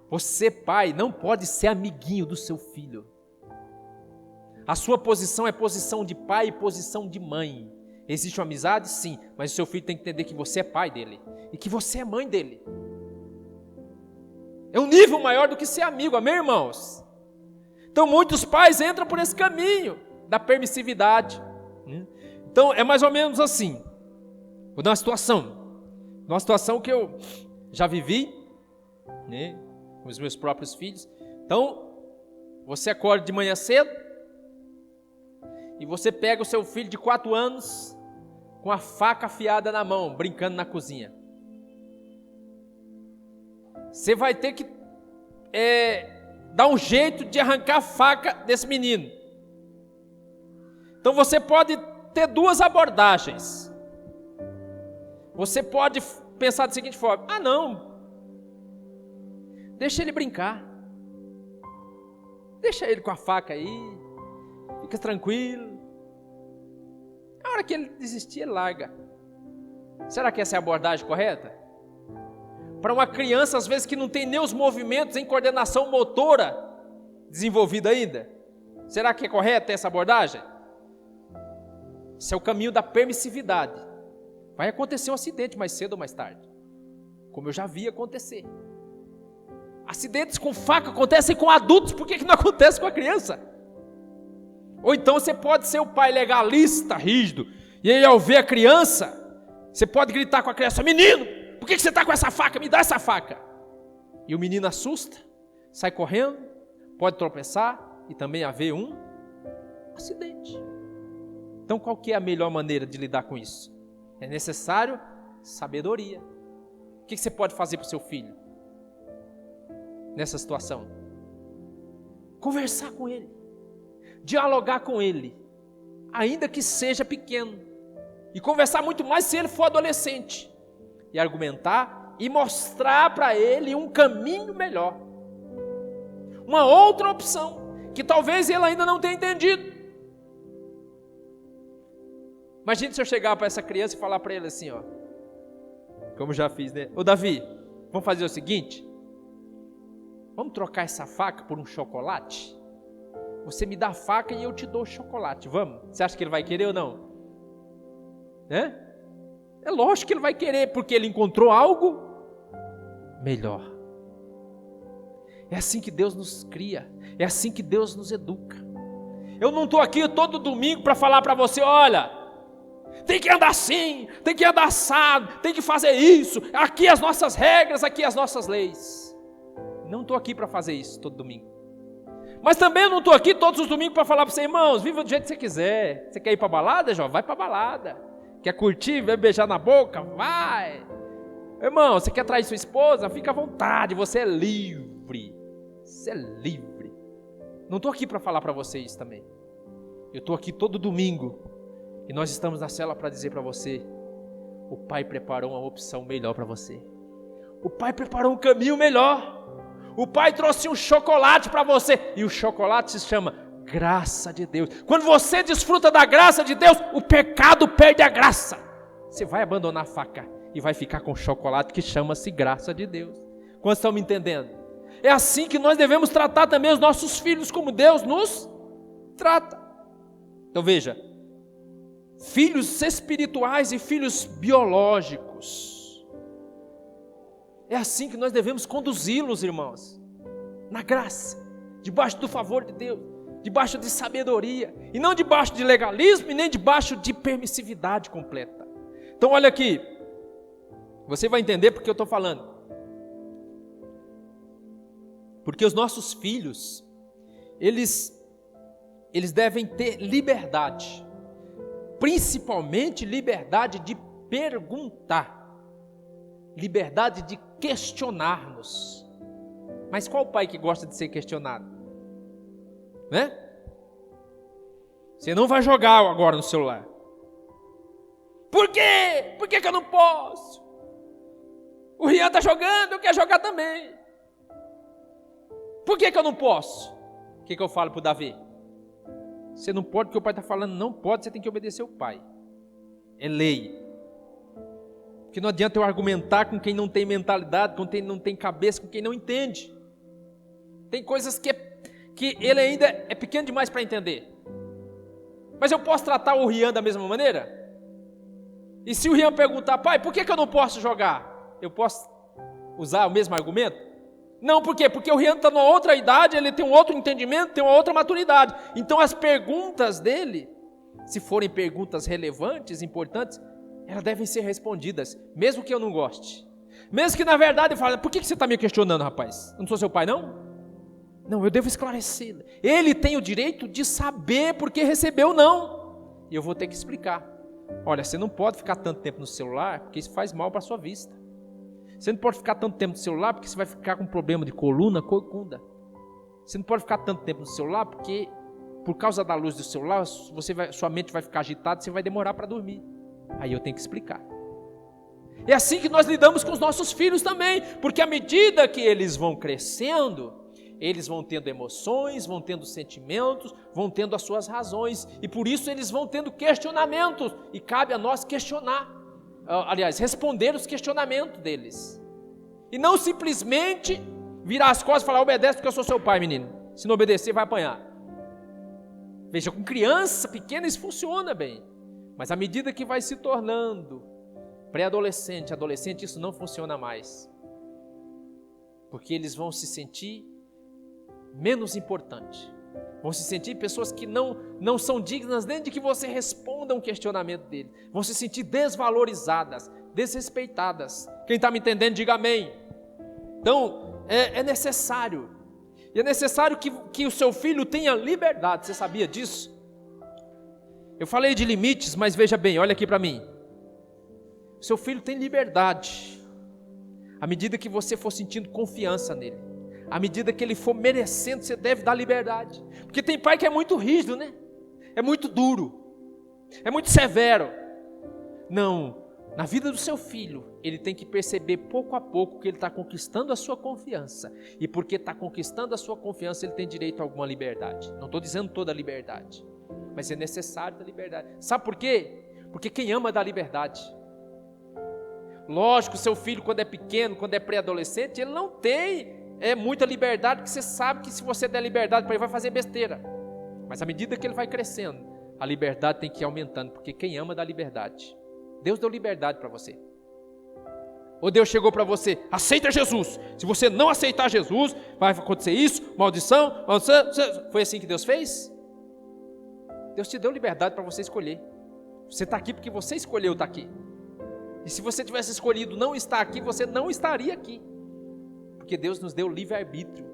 Você, pai, não pode ser amiguinho do seu filho. A sua posição é posição de pai e posição de mãe. Existe uma amizade? Sim, mas o seu filho tem que entender que você é pai dele e que você é mãe dele. É um nível maior do que ser amigo, amém, irmãos? Então muitos pais entram por esse caminho da permissividade. Então é mais ou menos assim. Vou dar uma situação que eu já vivi, né, com os meus próprios filhos. Então, você acorda de manhã cedo e você pega o seu filho de 4 anos com a faca afiada na mão, brincando na cozinha. Você vai ter que dar um jeito de arrancar a faca desse menino. Então você pode ter 2 abordagens. Você pode pensar da seguinte forma: não, deixa ele brincar, deixa ele com a faca aí, fica tranquilo. Na hora que ele desistir, ele larga. Será que essa é a abordagem correta? Para uma criança, às vezes, que não tem nem os movimentos em coordenação motora desenvolvida ainda, será que é correta essa abordagem? Esse é o caminho da permissividade. Vai acontecer um acidente mais cedo ou mais tarde, como eu já vi acontecer. Acidentes com faca acontecem com adultos, por que não acontece com a criança? Ou então você pode ser o pai legalista, rígido, e aí ao ver a criança, você pode gritar com a criança: menino, por que você está com essa faca? Me dá essa faca. E o menino assusta, sai correndo, pode tropeçar e também haver um acidente. Então qual que é a melhor maneira de lidar com isso? É necessário sabedoria. O que você pode fazer para o seu filho nessa situação? Conversar com ele, dialogar com ele, ainda que seja pequeno, e conversar muito mais se ele for adolescente, e argumentar e mostrar para ele um caminho melhor, uma outra opção, que talvez ele ainda não tenha entendido. Imagine se eu chegar para essa criança e falar para ele assim, ó, como já fiz, né? Ô Davi, vamos fazer o seguinte, vamos trocar essa faca por um chocolate? Você me dá a faca e eu te dou o chocolate, vamos? Você acha que ele vai querer ou não? Né? É lógico que ele vai querer, porque ele encontrou algo melhor. É assim que Deus nos cria, é assim que Deus nos educa. Eu não estou aqui todo domingo para falar para você, olha, tem que andar assim, tem que andar assado, tem que fazer isso, aqui as nossas regras, aqui as nossas leis. Não estou aqui para fazer isso todo domingo. Mas também eu não estou aqui todos os domingos para falar para você, irmãos, viva do jeito que você quiser. Você quer ir para a balada, Jó? Vai para a balada. Quer curtir, vai beijar na boca? Vai. Irmão, você quer trair sua esposa? Fica à vontade, você é livre. Você é livre. Não estou aqui para falar para você isso também. Eu estou aqui todo domingo. E nós estamos na cela para dizer para você, o Pai preparou uma opção melhor para você. O Pai preparou um caminho melhor. O Pai trouxe um chocolate para você. E o chocolate se chama graça de Deus. Quando você desfruta da graça de Deus, o pecado perde a graça. Você vai abandonar a faca e vai ficar com chocolate que chama-se graça de Deus. Quantos estão me entendendo? É assim que nós devemos tratar também os nossos filhos, como Deus nos trata. Então veja, filhos espirituais e filhos biológicos. É assim que nós devemos conduzi-los, irmãos, na graça, debaixo do favor de Deus, debaixo de sabedoria, e não debaixo de legalismo e nem debaixo de permissividade completa. Então olha aqui, você vai entender porque eu estou falando. Porque os nossos filhos, eles devem ter liberdade, principalmente liberdade de perguntar, liberdade de questionar-nos. Mas qual pai que gosta de ser questionado? Né? Você não vai jogar agora no celular. Por quê? Por que eu não posso? O Rian está jogando, eu quero jogar também. Por que eu não posso? O que eu falo para o Davi? Você não pode, porque o pai está falando, não pode, você tem que obedecer o pai. É lei. Porque não adianta eu argumentar com quem não tem mentalidade, com quem não tem cabeça, com quem não entende. Tem coisas que ele ainda é pequeno demais para entender. Mas eu posso tratar o Rian da mesma maneira? E se o Rian perguntar, pai, por que eu não posso jogar? Eu posso usar o mesmo argumento? Não, por quê? Porque o Rian está numa outra idade, ele tem um outro entendimento, tem uma outra maturidade. Então as perguntas dele, se forem perguntas relevantes, importantes, elas devem ser respondidas, mesmo que eu não goste. Mesmo que na verdade eu fale, por que você está me questionando, rapaz? Eu não sou seu pai, não? Não, eu devo esclarecer. Ele tem o direito de saber porque recebeu não. E eu vou ter que explicar. Olha, você não pode ficar tanto tempo no celular, porque isso faz mal para a sua vista. Você não pode ficar tanto tempo no celular, porque você vai ficar com problema de coluna, corcunda. Você não pode ficar tanto tempo no celular, porque por causa da luz do celular, sua mente vai ficar agitada, você vai demorar para dormir. Aí eu tenho que explicar. É assim que nós lidamos com os nossos filhos também, porque à medida que eles vão crescendo, eles vão tendo emoções, vão tendo sentimentos, vão tendo as suas razões, e por isso eles vão tendo questionamentos, e cabe a nós questionar, aliás, responder os questionamentos deles, e não simplesmente virar as costas e falar, obedece porque eu sou seu pai, menino, se não obedecer vai apanhar. Veja, com criança pequena isso funciona bem, mas à medida que vai se tornando pré-adolescente, adolescente, isso não funciona mais, porque eles vão se sentir menos importante, vão se sentir pessoas que não são dignas nem de que você responda um questionamento dele, vão se sentir desvalorizadas, desrespeitadas. Quem está me entendendo, diga amém. Então, é necessário, e é necessário que o seu filho tenha liberdade, você sabia disso? Eu falei de limites, mas veja bem, olha aqui para mim. Seu filho tem liberdade. À medida que você for sentindo confiança nele, à medida que ele for merecendo, você deve dar liberdade. Porque tem pai que é muito rígido, né? É muito duro, é muito severo. Não, na vida do seu filho, ele tem que perceber pouco a pouco que ele está conquistando a sua confiança. E porque está conquistando a sua confiança, ele tem direito a alguma liberdade. Não estou dizendo toda a liberdade, mas é necessário da liberdade. Sabe por quê? Porque quem ama dá liberdade. Lógico, seu filho quando é pequeno, quando é pré-adolescente, ele não tem muita liberdade, porque você sabe que se você der liberdade para ele, vai fazer besteira. Mas à medida que ele vai crescendo, a liberdade tem que ir aumentando, porque quem ama dá liberdade. Deus deu liberdade para você. Ou Deus chegou para você, aceita Jesus. Se você não aceitar Jesus, vai acontecer isso, maldição. Foi assim que Deus fez? Deus te deu liberdade para você escolher. Você está aqui porque você escolheu estar aqui. E se você tivesse escolhido não estar aqui, você não estaria aqui. Porque Deus nos deu livre-arbítrio.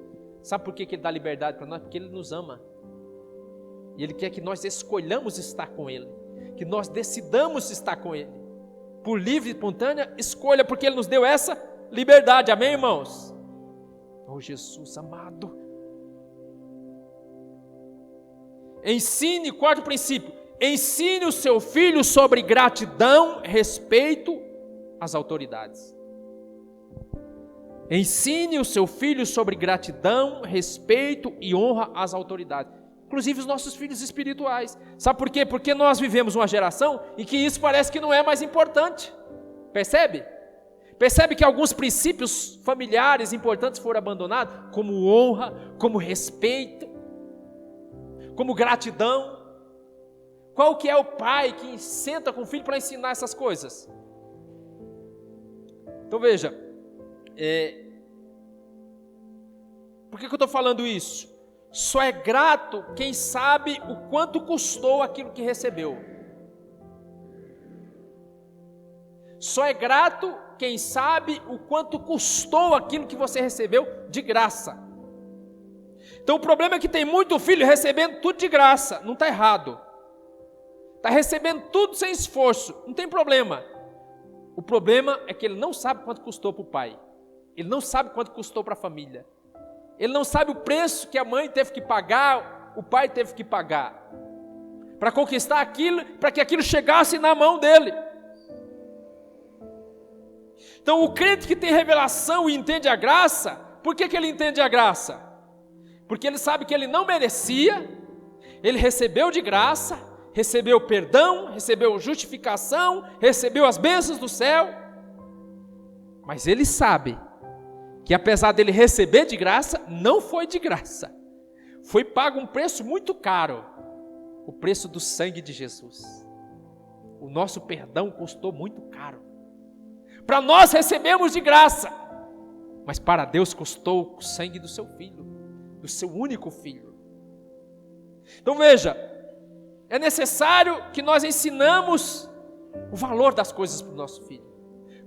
Sabe por que Ele dá liberdade para nós? Porque Ele nos ama. E Ele quer que nós escolhamos estar com Ele. Que nós decidamos estar com Ele. Por livre e espontânea escolha, porque Ele nos deu essa liberdade. Amém, irmãos? Oh, Jesus amado. Ensine, quarto princípio. Ensine o seu filho sobre gratidão, respeito às autoridades. Ensine o seu filho sobre gratidão, respeito e honra às autoridades. Inclusive os nossos filhos espirituais. Sabe por quê? Porque nós vivemos uma geração em que isso parece que não é mais importante. Percebe? Percebe que alguns princípios familiares importantes foram abandonados, como honra, como respeito, como gratidão. Qual que é o pai que senta com o filho para ensinar essas coisas? Então veja, por que eu estou falando isso? Só é grato quem sabe o quanto custou aquilo que recebeu. Só é grato quem sabe o quanto custou aquilo que você recebeu de graça. Então o problema é que tem muito filho recebendo tudo de graça. Não está errado. Está recebendo tudo sem esforço. Não tem problema. O problema é que ele não sabe quanto custou para o pai. Ele não sabe quanto custou para a família. Ele não sabe o preço que a mãe teve que pagar, o pai teve que pagar, para conquistar aquilo, para que aquilo chegasse na mão dele. Então o crente que tem revelação e entende a graça, por que ele entende a graça? Porque ele sabe que ele não merecia, ele recebeu de graça, recebeu perdão, recebeu justificação, recebeu as bênçãos do céu, mas ele sabe que apesar dele receber de graça, não foi de graça. Foi pago um preço muito caro. O preço do sangue de Jesus. O nosso perdão custou muito caro. Para nós recebemos de graça. Mas para Deus custou o sangue do seu filho. Do seu único filho. Então veja. É necessário que nós ensinamos o valor das coisas para o nosso filho.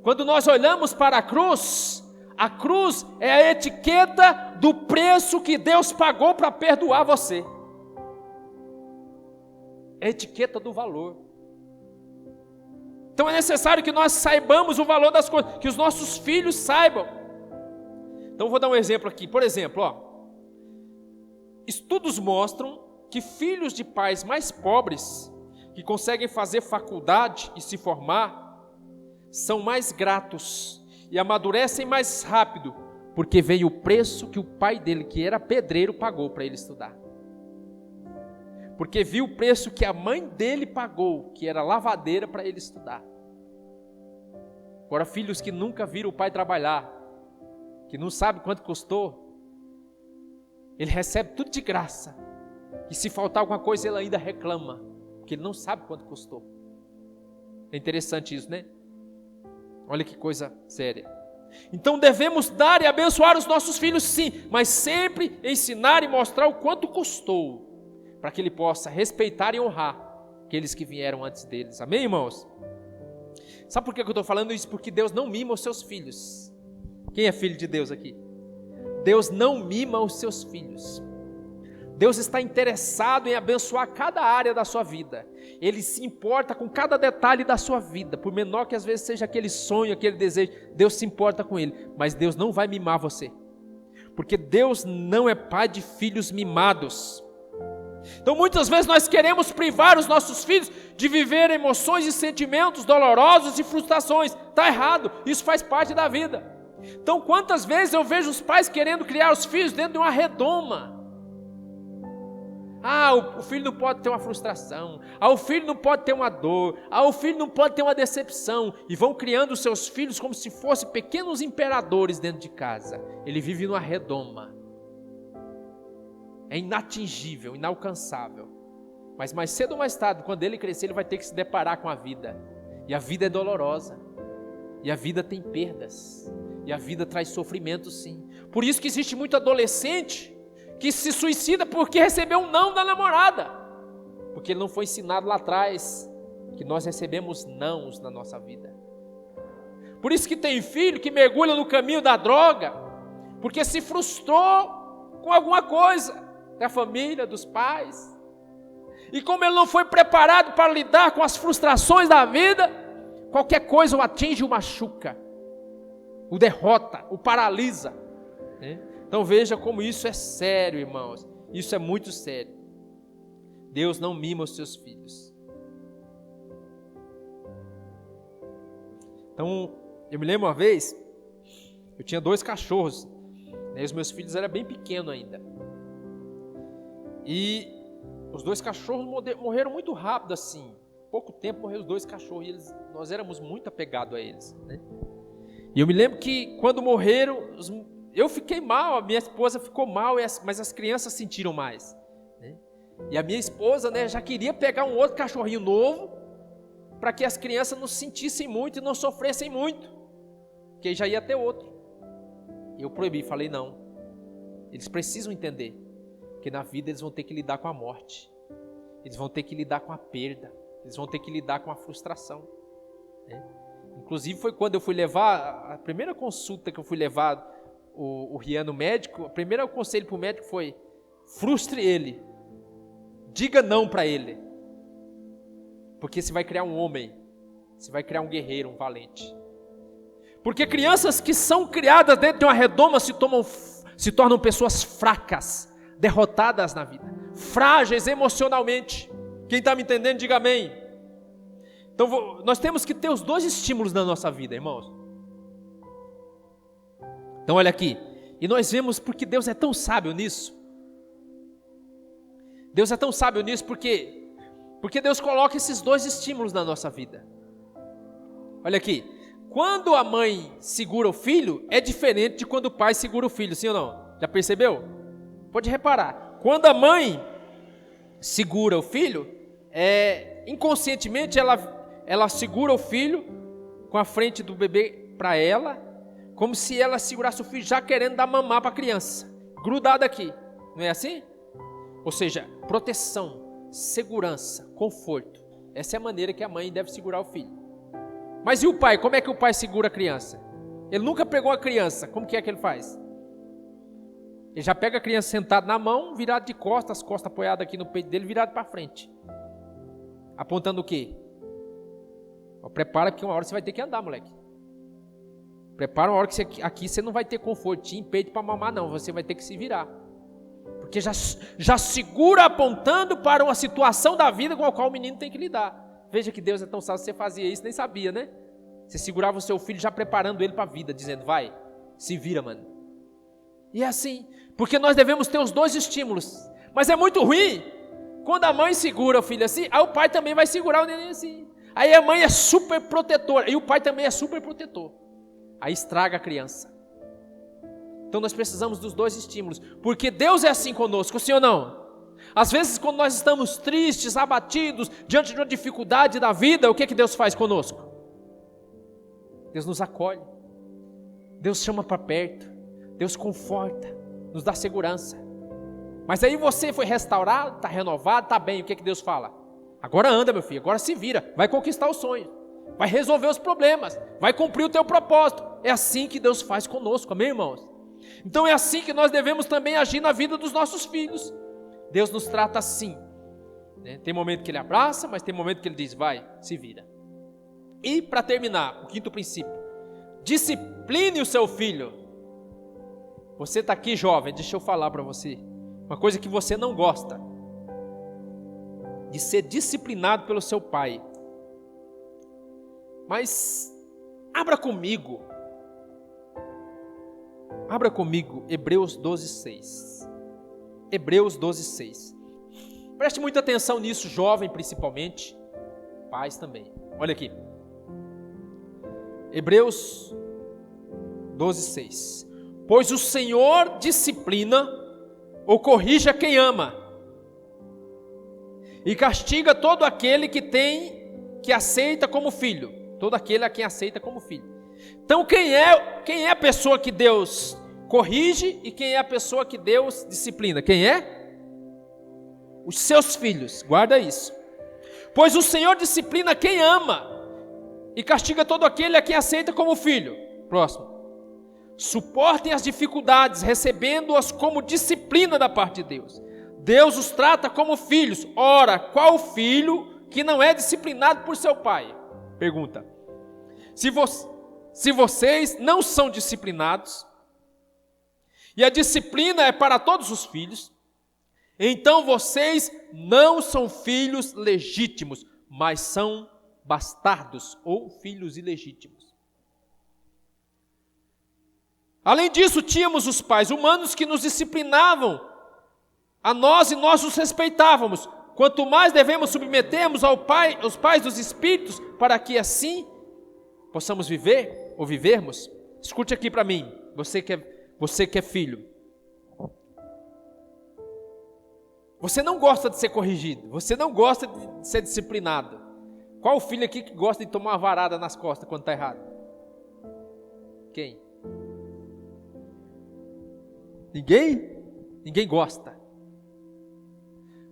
Quando nós olhamos para a cruz é a etiqueta do preço que Deus pagou para perdoar você. É a etiqueta do valor. Então é necessário que nós saibamos o valor das coisas, que os nossos filhos saibam. Então eu vou dar um exemplo aqui. Por exemplo, estudos mostram que filhos de pais mais pobres, que conseguem fazer faculdade e se formar, são mais gratos e amadurecem mais rápido, porque veio o preço que o pai dele, que era pedreiro, pagou para ele estudar. Porque viu o preço que a mãe dele pagou, que era lavadeira, para ele estudar. Agora, filhos que nunca viram o pai trabalhar, que não sabe quanto custou, ele recebe tudo de graça. E se faltar alguma coisa, ele ainda reclama, porque ele não sabe quanto custou. É interessante isso, né? Olha que coisa séria. Então devemos dar e abençoar os nossos filhos, sim, mas sempre ensinar e mostrar o quanto custou, para que ele possa respeitar e honrar aqueles que vieram antes deles. Amém, irmãos? Sabe por que eu estou falando isso? Porque Deus não mima os seus filhos. Quem é filho de Deus aqui? Deus não mima os seus filhos. Deus está interessado em abençoar cada área da sua vida. Ele se importa com cada detalhe da sua vida, por menor que às vezes seja aquele sonho, aquele desejo, Deus se importa com ele. Mas Deus não vai mimar você, porque Deus não é pai de filhos mimados. Então muitas vezes nós queremos privar os nossos filhos de viver emoções e sentimentos dolorosos e frustrações. Está errado, isso faz parte da vida. Então quantas vezes eu vejo os pais querendo criar os filhos dentro de uma redoma. O filho não pode ter uma frustração, o filho não pode ter uma dor, o filho não pode ter uma decepção, e vão criando os seus filhos como se fossem pequenos imperadores dentro de casa. Ele vive numa redoma, é inatingível, inalcançável, mas mais cedo ou mais tarde, quando ele crescer, ele vai ter que se deparar com a vida, e a vida é dolorosa, e a vida tem perdas, e a vida traz sofrimento sim. Por isso que existe muito adolescente que se suicida porque recebeu um não da namorada, porque ele não foi ensinado lá atrás que nós recebemos nãos na nossa vida. Por isso que tem filho que mergulha no caminho da droga, porque se frustrou com alguma coisa da família, dos pais, e como ele não foi preparado para lidar com as frustrações da vida, qualquer coisa o atinge, o machuca, o derrota, o paralisa, né? Então veja como isso é sério, irmãos. Isso é muito sério. Deus não mima os seus filhos. Então, eu me lembro uma vez, eu tinha 2 cachorros, né, os meus filhos eram bem pequenos ainda. E os 2 cachorros morreram muito rápido assim. Pouco tempo morreram os 2 cachorros e nós éramos muito apegados a eles, né? E eu me lembro que quando morreram, eu fiquei mal, a minha esposa ficou mal, mas as crianças sentiram mais, né? E a minha esposa, né, já queria pegar um outro cachorrinho novo, para que as crianças não sentissem muito e não sofressem muito, porque já ia ter outro. E eu proibi, falei não, eles precisam entender que na vida eles vão ter que lidar com a morte, eles vão ter que lidar com a perda, eles vão ter que lidar com a frustração, né? Inclusive foi quando eu fui levar, a primeira consulta que eu fui levar o Rian no médico, o primeiro conselho para o médico foi: frustre ele, diga não para ele, porque você vai criar um homem, você vai criar um guerreiro, um valente. Porque crianças que são criadas dentro de uma redoma se tornam pessoas fracas, derrotadas na vida, frágeis emocionalmente. Quem está me entendendo, diga amém. Então nós temos que ter os 2 estímulos na nossa vida, irmãos. Então olha aqui, e nós vemos porque Deus é tão sábio nisso. Deus é tão sábio nisso porque Deus coloca esses 2 estímulos na nossa vida. Olha aqui, quando a mãe segura o filho, é diferente de quando o pai segura o filho, sim ou não? Já percebeu? Pode reparar, quando a mãe segura o filho, inconscientemente ela segura o filho com a frente do bebê para ela, como se ela segurasse o filho já querendo dar mamar para a criança, grudado aqui, não é assim? Ou seja, proteção, segurança, conforto. Essa é a maneira que a mãe deve segurar o filho. Mas e o pai? Como é que o pai segura a criança? Ele nunca pegou a criança, como que ele faz? Ele já pega a criança sentada na mão, virado de costas, as costas apoiadas aqui no peito dele, virado para frente. Apontando o quê? Prepara, porque uma hora você vai ter que andar, moleque. Prepara uma hora que aqui você não vai ter confortinho, peito para mamar não, você vai ter que se virar. Porque já segura apontando para uma situação da vida com a qual o menino tem que lidar. Veja que Deus é tão sábio, você fazia isso, nem sabia, né? Você segurava o seu filho já preparando ele para a vida, dizendo: vai, se vira, mano. E é assim, porque nós devemos ter os 2 estímulos. Mas é muito ruim quando a mãe segura o filho assim, aí o pai também vai segurar o neném assim. Aí a mãe é super protetora e o pai também é super protetor. Aí estraga a criança. Então nós precisamos dos 2 estímulos, porque Deus é assim conosco, sim ou não? Às vezes quando nós estamos tristes, abatidos, diante de uma dificuldade da vida, o que Deus faz conosco? Deus nos acolhe, Deus chama para perto, Deus conforta, nos dá segurança. Mas aí você foi restaurado, está renovado, está bem, o que Deus fala? Agora anda, meu filho, agora se vira, vai conquistar o sonho, vai resolver os problemas, vai cumprir o teu propósito. É assim que Deus faz conosco, amém, irmãos? Então é assim que nós devemos também agir na vida dos nossos filhos. Deus nos trata assim, né? Tem momento que Ele abraça, mas tem momento que Ele diz, vai, se vira. E para terminar, o quinto princípio, discipline o seu filho. Você está aqui jovem, deixa eu falar para você, uma coisa que você não gosta, de ser disciplinado pelo seu pai. Mas abra comigo Hebreus 12:6. Hebreus 12:6. Preste muita atenção nisso, jovem principalmente, pais também. Olha aqui. Hebreus 12:6. Pois o Senhor disciplina ou corrige a quem ama, e castiga todo aquele que aceita como filho. Todo aquele a quem aceita como filho. Então quem é a pessoa que Deus corrige e quem é a pessoa que Deus disciplina? Quem é? Os seus filhos, guarda isso. Pois o Senhor disciplina quem ama e castiga todo aquele a quem aceita como filho. Próximo. Suportem as dificuldades, recebendo-as como disciplina da parte de Deus. Deus os trata como filhos. Ora, qual filho que não é disciplinado por seu pai? Pergunta. Se vocês não são disciplinados, e a disciplina é para todos os filhos, então vocês não são filhos legítimos, mas são bastardos ou filhos ilegítimos. Além disso, tínhamos os pais humanos que nos disciplinavam a nós e nós os respeitávamos. Quanto mais devemos submetermos aos pais dos espíritos, para que assim possamos viver ou vivermos. Escute aqui para mim, você que é filho. Você não gosta de ser corrigido, você não gosta de ser disciplinado. Qual filho aqui que gosta de tomar uma varada nas costas quando está errado? Quem? Ninguém? Ninguém gosta.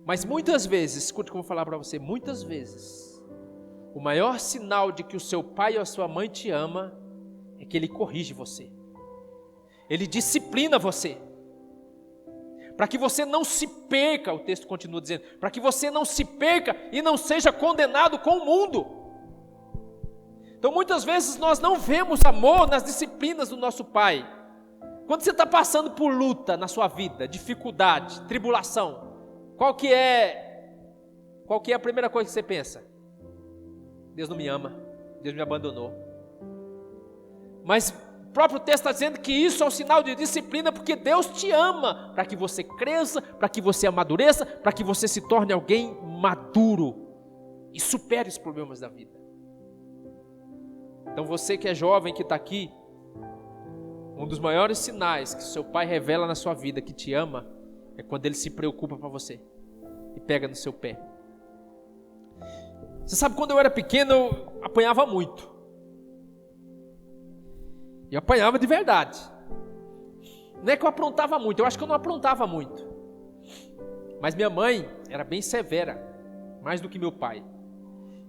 Mas muitas vezes, escute o que eu vou falar para você, muitas vezes, o maior sinal de que o seu pai ou a sua mãe te ama é que ele corrige você. Ele disciplina você. Para que você não se perca, o texto continua dizendo, para que você não se perca e não seja condenado com o mundo. Então muitas vezes nós não vemos amor nas disciplinas do nosso pai. Quando você está passando por luta na sua vida, dificuldade, tribulação, qual que é a primeira coisa que você pensa? Deus não me ama, Deus me abandonou. Mas o próprio texto está dizendo que isso é um sinal de disciplina, porque Deus te ama, para que você cresça, para que você amadureça, para que você se torne alguém maduro e supere os problemas da vida. Então você que é jovem, que está aqui, um dos maiores sinais que seu pai revela na sua vida que te ama, é quando ele se preocupa para você e pega no seu pé. Você sabe, quando eu era pequeno, eu apanhava muito. E apanhava de verdade. Não é que eu aprontava muito, eu acho que eu não aprontava muito. Mas minha mãe era bem severa, mais do que meu pai.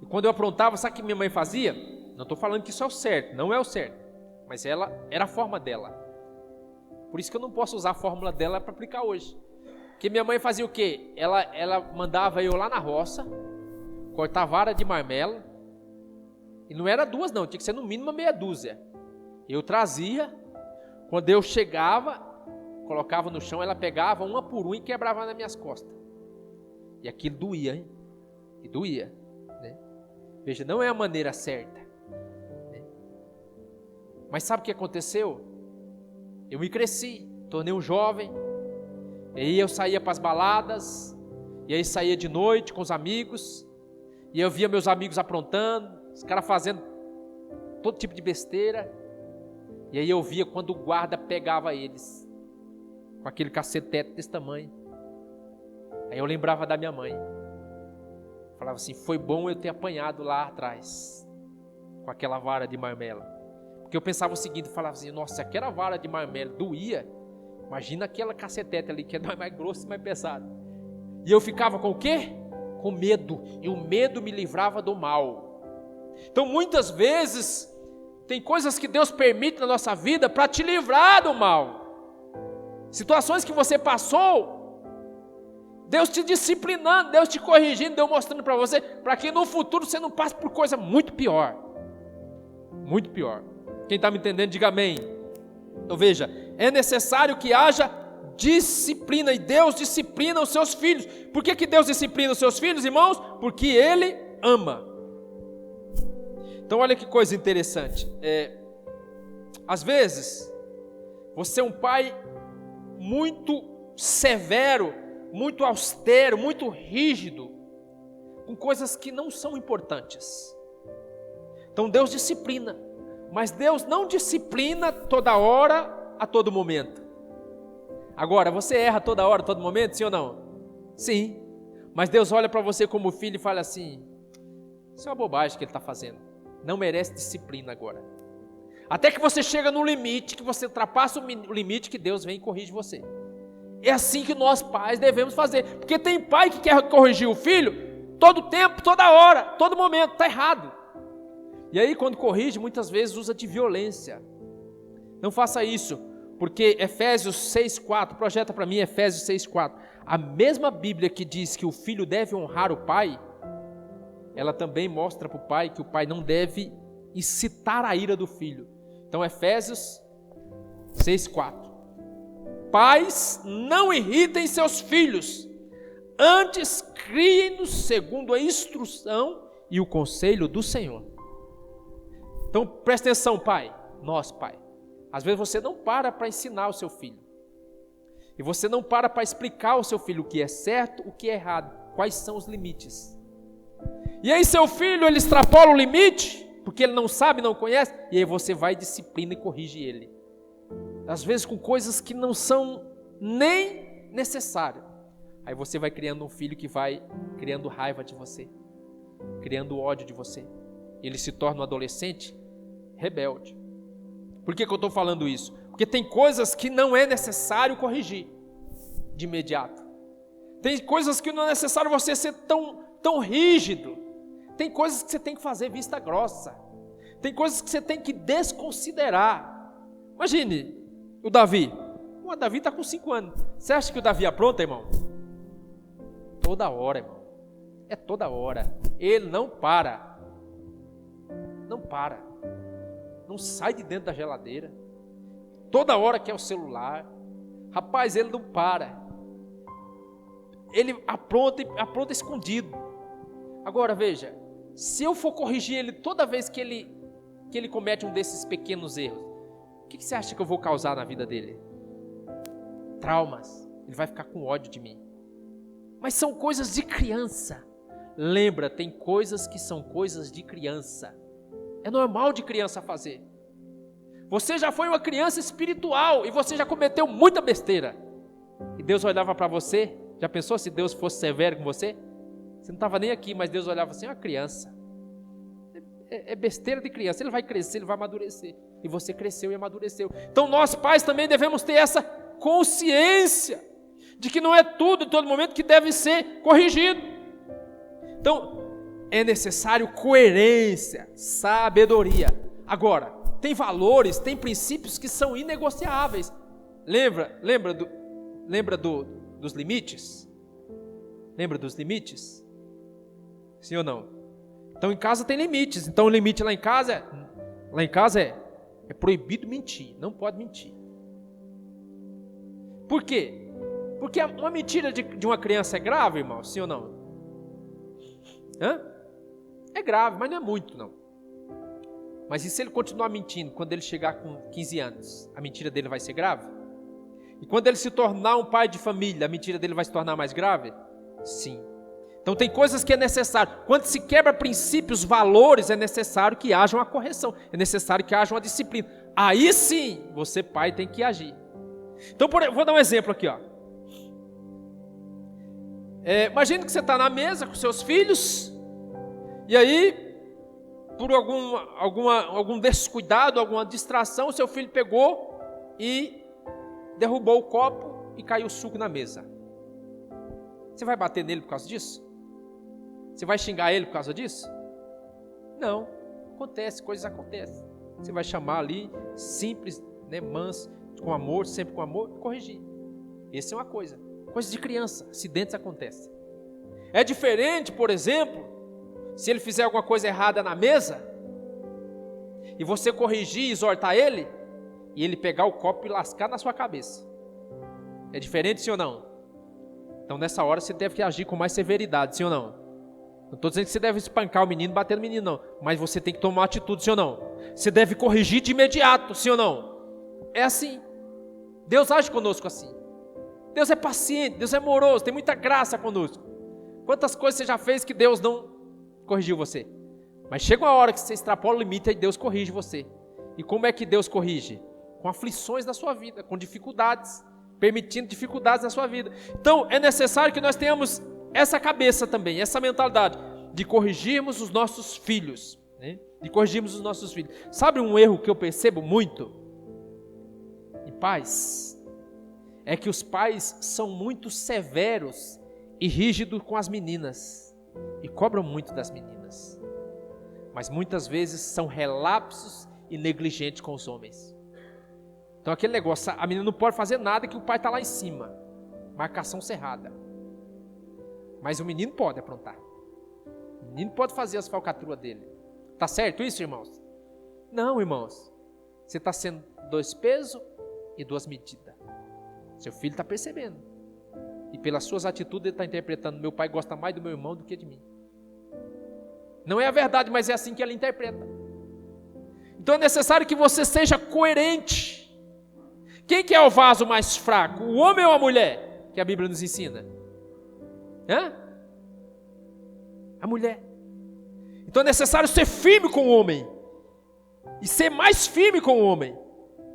E quando eu aprontava, sabe o que minha mãe fazia? Não estou falando que isso é o certo, não é o certo. Mas ela era a forma dela. Por isso que eu não posso usar a fórmula dela para aplicar hoje. Porque minha mãe fazia o quê? Ela mandava eu lá na roça, cortar vara de marmelo. E não era duas não, tinha que ser no mínimo meia dúzia. Eu trazia, quando eu chegava, colocava no chão, ela pegava uma por uma e quebrava nas minhas costas. E aquilo doía, hein? E doía, né? Veja, não é a maneira certa, né? Mas sabe o que aconteceu? Eu me cresci, tornei um jovem, e aí eu saía para as baladas, e aí saía de noite com os amigos, e eu via meus amigos aprontando, os caras fazendo todo tipo de besteira. E aí eu via quando o guarda pegava eles, com aquele cacetete desse tamanho. Aí eu lembrava da minha mãe. Falava assim, foi bom eu ter apanhado lá atrás, com aquela vara de marmelo. Porque eu pensava o seguinte, falava assim, nossa, se aquela vara de marmelo doía, imagina aquela cacetete ali, que é mais grosso e mais pesado. E eu ficava com o quê? Com medo. E o medo me livrava do mal. Então muitas vezes tem coisas que Deus permite na nossa vida para te livrar do mal. Situações que você passou Deus te disciplinando, Deus te corrigindo, Deus mostrando para você, para que no futuro você não passe por coisa muito pior. Muito pior. Quem está me entendendo, diga amém. Então veja, é necessário que haja disciplina, e Deus disciplina os seus filhos. Por que Deus disciplina os seus filhos, irmãos? Porque Ele ama. Então olha que coisa interessante. Às vezes, você é um pai muito severo, muito austero, muito rígido, com coisas que não são importantes. Então Deus disciplina, mas Deus não disciplina toda hora, a todo momento. Agora, você erra toda hora, a todo momento, sim ou não? Sim, mas Deus olha para você como filho e fala assim: isso é uma bobagem que ele está fazendo, não merece disciplina agora. Até que você chega no limite, que você ultrapassa o limite, que Deus vem e corrige você. É assim que nós pais devemos fazer, porque tem pai que quer corrigir o filho todo tempo, toda hora, todo momento, está errado. E aí quando corrige, muitas vezes usa de violência. Não faça isso, porque Efésios 6,4, projeta para mim Efésios 6,4, a mesma Bíblia que diz que o filho deve honrar o pai, ela também mostra para o pai que o pai não deve incitar a ira do filho. Então Efésios 6,4, pais, não irritem seus filhos, antes criem-nos segundo a instrução e o conselho do Senhor. Então presta atenção, pai, nós pai, às vezes você não para ensinar o seu filho, e você não para explicar ao seu filho o que é certo, o que é errado, quais são os limites. E aí seu filho, ele extrapola o limite, porque ele não sabe, não conhece, e aí você vai, disciplina e corrige ele. Às vezes com coisas que não são nem necessárias. Aí você vai criando um filho que vai criando raiva de você, criando ódio de você. Ele se torna um adolescente rebelde. Por que eu estou falando isso? Porque tem coisas que não é necessário corrigir de imediato. Tem coisas que não é necessário você ser tão rígido. Tem coisas que você tem que fazer vista grossa. Tem coisas que você tem que desconsiderar. Imagine o Davi. O Davi está com 5 anos. Você acha que o Davi apronta, irmão? Toda hora, irmão. É toda hora. Ele não para. Não para. Não sai de dentro da geladeira. Toda hora quer o celular. Rapaz, ele não para. Ele apronta escondido. Agora veja, se eu for corrigir ele toda vez que ele comete um desses pequenos erros, o que você acha que eu vou causar na vida dele? Traumas. Ele vai ficar com ódio de mim. Mas são coisas de criança. Lembra, tem coisas que são coisas de criança. É normal de criança fazer. Você já foi uma criança espiritual e você já cometeu muita besteira. E Deus olhava para você. Já pensou se Deus fosse severo com você? Você não estava nem aqui, mas Deus olhava assim: é uma criança. É besteira de criança. Ele vai crescer, ele vai amadurecer. E você cresceu e amadureceu. Então nós pais também devemos ter essa consciência de que não é tudo, em todo momento, que deve ser corrigido. Então é necessário coerência, sabedoria. Agora, tem valores, tem princípios que são inegociáveis. Lembra dos limites? Lembra dos limites? Sim ou não? Então em casa tem limites. Então o limite lá em casa é proibido mentir. Não pode mentir. Por quê? Porque uma mentira de uma criança é grave, irmão? Sim ou não? É grave, mas não é muito, não. Mas e se ele continuar mentindo quando ele chegar com 15 anos? A mentira dele vai ser grave? E quando ele se tornar um pai de família, a mentira dele vai se tornar mais grave? Sim. Então tem coisas que é necessário. Quando se quebra princípios, valores, é necessário que haja uma correção. É necessário que haja uma disciplina. Aí sim, você pai tem que agir. Então vou dar um exemplo aqui, ó. Imagina que você está na mesa com seus filhos, e aí, por algum descuidado, alguma distração, seu filho pegou e derrubou o copo e caiu o suco na mesa. Você vai bater nele por causa disso? Você vai xingar ele por causa disso? Não, acontece, coisas acontecem. Você vai chamar ali, simples, manso, com amor, sempre com amor, e corrigir. Essa é uma coisa. Coisa de criança, acidentes acontecem. É diferente, por exemplo, se ele fizer alguma coisa errada na mesa, e você corrigir e exortar ele, e ele pegar o copo e lascar na sua cabeça. É diferente, sim ou não? Então nessa hora você deve agir com mais severidade, sim ou não? Não estou dizendo que você deve espancar o menino, bater no menino, não. Mas você tem que tomar uma atitude, sim ou não? Você deve corrigir de imediato, sim ou não? É assim. Deus age conosco assim. Deus é paciente, Deus é amoroso, tem muita graça conosco. Quantas coisas você já fez que Deus não corrigiu você? Mas chega uma hora que você extrapola o limite e Deus corrige você. E como é que Deus corrige? Com aflições na sua vida, com dificuldades, permitindo dificuldades na sua vida. Então é necessário que nós tenhamos essa cabeça também, essa mentalidade de corrigirmos os nossos filhos, né? De corrigirmos os nossos filhos. Sabe um erro que eu percebo muito em pais? É que os pais são muito severos e rígidos com as meninas e cobram muito das meninas, mas muitas vezes são relapsos e negligentes com os homens. Então aquele negócio, a menina não pode fazer nada que o pai está lá em cima, marcação cerrada, mas o menino pode aprontar, o menino pode fazer as falcatruas dele. Tá certo isso, irmãos? Não, irmãos, você está sendo 2 pesos e 2 medidas. Seu filho está percebendo. E pelas suas atitudes ele está interpretando: meu pai gosta mais do meu irmão do que de mim. Não é a verdade, mas é assim que ele interpreta. Então é necessário que você seja coerente. Quem que é o vaso mais fraco? O homem ou a mulher? Que a Bíblia nos ensina. A mulher. Então é necessário ser firme com o homem. E ser mais firme com o homem.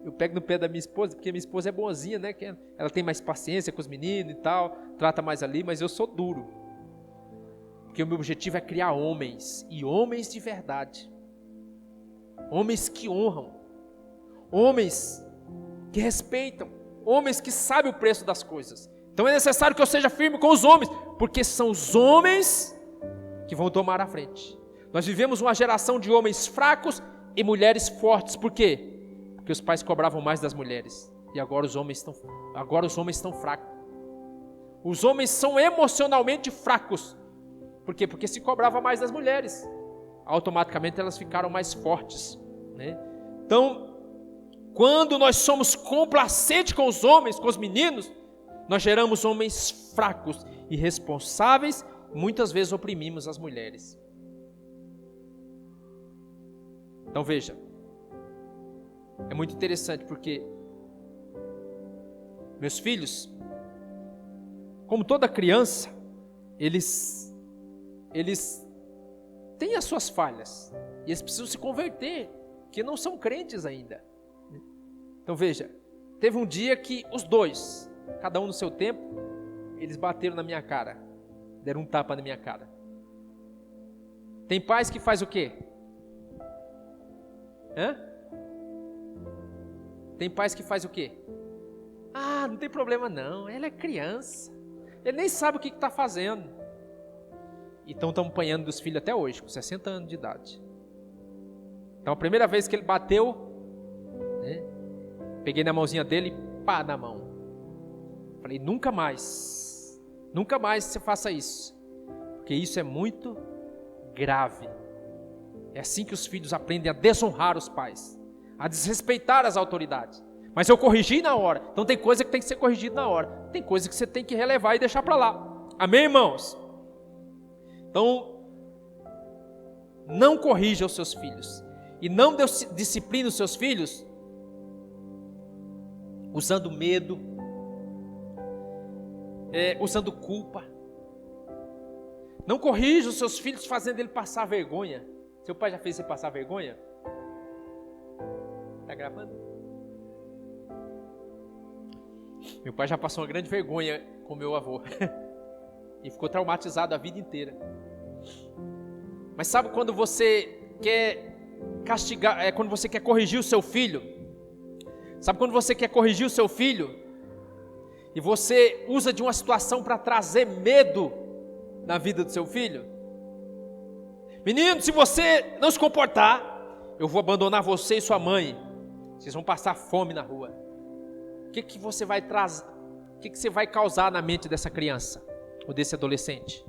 Eu pego no pé da minha esposa, porque minha esposa é boazinha, né? Ela tem mais paciência com os meninos e tal, trata mais ali, mas eu sou duro. Porque o meu objetivo é criar homens, e homens de verdade. Homens que honram, homens que respeitam, homens que sabem o preço das coisas. Então é necessário que eu seja firme com os homens, porque são os homens que vão tomar a frente. Nós vivemos uma geração de homens fracos e mulheres fortes. Por quê? Porque os pais cobravam mais das mulheres. E agora os homens estão fracos. Os homens são emocionalmente fracos. Por quê? Porque se cobrava mais das mulheres. Automaticamente elas ficaram mais fortes, né? Então, quando nós somos complacentes com os homens, com os meninos, nós geramos homens fracos, irresponsáveis, muitas vezes oprimimos as mulheres. Então veja, é muito interessante porque meus filhos, como toda criança, eles têm as suas falhas e eles precisam se converter, que não são crentes ainda. Então veja, teve um dia que os dois, cada um no seu tempo, eles bateram na minha cara, deram um tapa na minha cara. Tem pais que faz o quê? Tem pais que faz o quê? Ah, não tem problema não, ela é criança, ele nem sabe o que está fazendo. Então estão apanhando dos filhos até hoje, com 60 anos de idade. Então a primeira vez que ele bateu, né, peguei na mãozinha dele, pá, na mão. Falei, nunca mais você faça isso, porque isso é muito grave. É assim que os filhos aprendem a desonrar os pais, a desrespeitar as autoridades. Mas eu corrigi na hora. Então tem coisa que tem que ser corrigida na hora. Tem coisa que você tem que relevar e deixar para lá. Amém, irmãos? Então, não corrija os seus filhos. E não discipline os seus filhos usando medo, usando culpa. Não corrija os seus filhos fazendo ele passar vergonha. Seu pai já fez você passar vergonha? Está gravando? Meu pai já passou uma grande vergonha com meu avô. E ficou traumatizado a vida inteira. Mas sabe quando você quer castigar, quando você quer corrigir o seu filho? Sabe quando você quer corrigir o seu filho? E você usa de uma situação para trazer medo na vida do seu filho? Menino, se você não se comportar, eu vou abandonar você e sua mãe. Vocês vão passar fome na rua. O que você vai trazer? que você vai causar na mente dessa criança ou desse adolescente?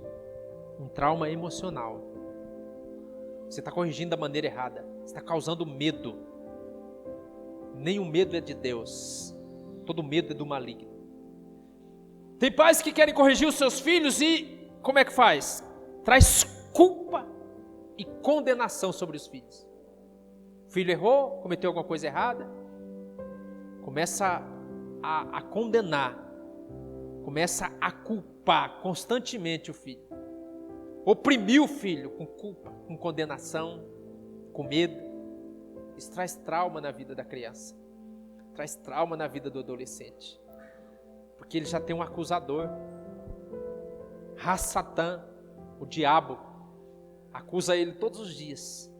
Um trauma emocional. Você está corrigindo da maneira errada. Você está causando medo. Nenhum medo é de Deus. Todo medo é do maligno. Tem pais que querem corrigir os seus filhos e como é que faz? Traz culpa e condenação sobre os filhos. O filho errou, cometeu alguma coisa errada, começa a condenar, começa a culpar constantemente o filho. Oprimir o filho com culpa, com condenação, com medo. Isso traz trauma na vida da criança, traz trauma na vida do adolescente, porque ele já tem um acusador. Satã, o diabo, acusa ele todos os dias.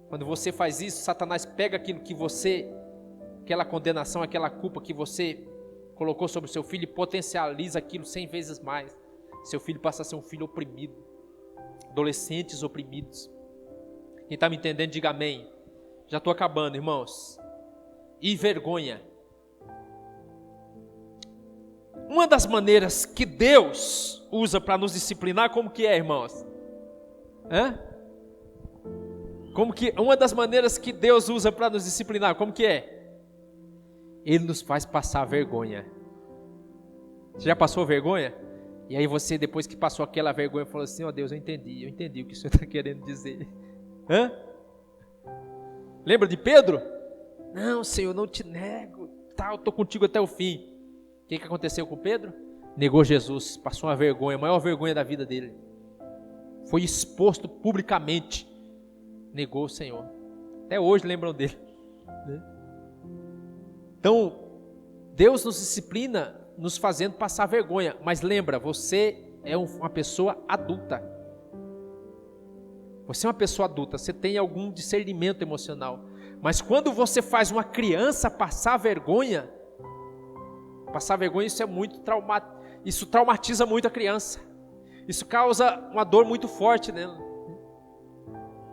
Quando você faz isso, Satanás pega aquilo que você, aquela condenação, aquela culpa que você colocou sobre o seu filho e potencializa aquilo 100 vezes mais. Seu filho passa a ser um filho oprimido, adolescentes oprimidos. Quem está me entendendo, diga amém. Já estou acabando, irmãos. E vergonha. Uma das maneiras que Deus usa para nos disciplinar, como que é, irmãos? Uma das maneiras que Deus usa para nos disciplinar, como que é? Ele nos faz passar vergonha. Você já passou vergonha? E aí você, depois que passou aquela vergonha, falou assim, ó Deus, eu entendi o que o Senhor está querendo dizer. Lembra de Pedro? Não, Senhor, não te nego, eu estou contigo até o fim. O que aconteceu com Pedro? Negou Jesus, passou uma vergonha, a maior vergonha da vida dele. Foi exposto publicamente, negou o Senhor. Até hoje lembram dele. Então, Deus nos disciplina, nos fazendo passar vergonha. Mas lembra, você é uma pessoa adulta. Você é uma pessoa adulta, você tem algum discernimento emocional. Mas quando você faz uma criança passar vergonha, isso é muito traumático. Isso traumatiza muito a criança. Isso causa uma dor muito forte nela.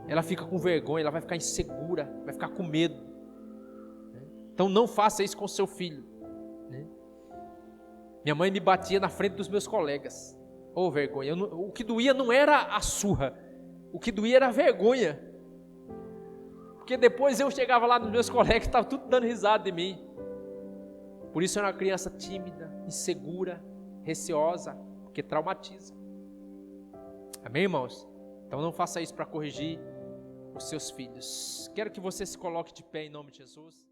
Ela fica com vergonha, ela vai ficar insegura, vai ficar com medo. Então não faça isso com seu filho. Minha mãe me batia na frente dos meus colegas. Vergonha. O que doía não era a surra, o que doía era a vergonha. Porque depois eu chegava lá nos meus colegas, estavam tudo dando risada de mim. Por isso eu era uma criança tímida, insegura, receosa, porque traumatiza. Amém, irmãos? Então não faça isso para corrigir os seus filhos. Quero que você se coloque de pé em nome de Jesus.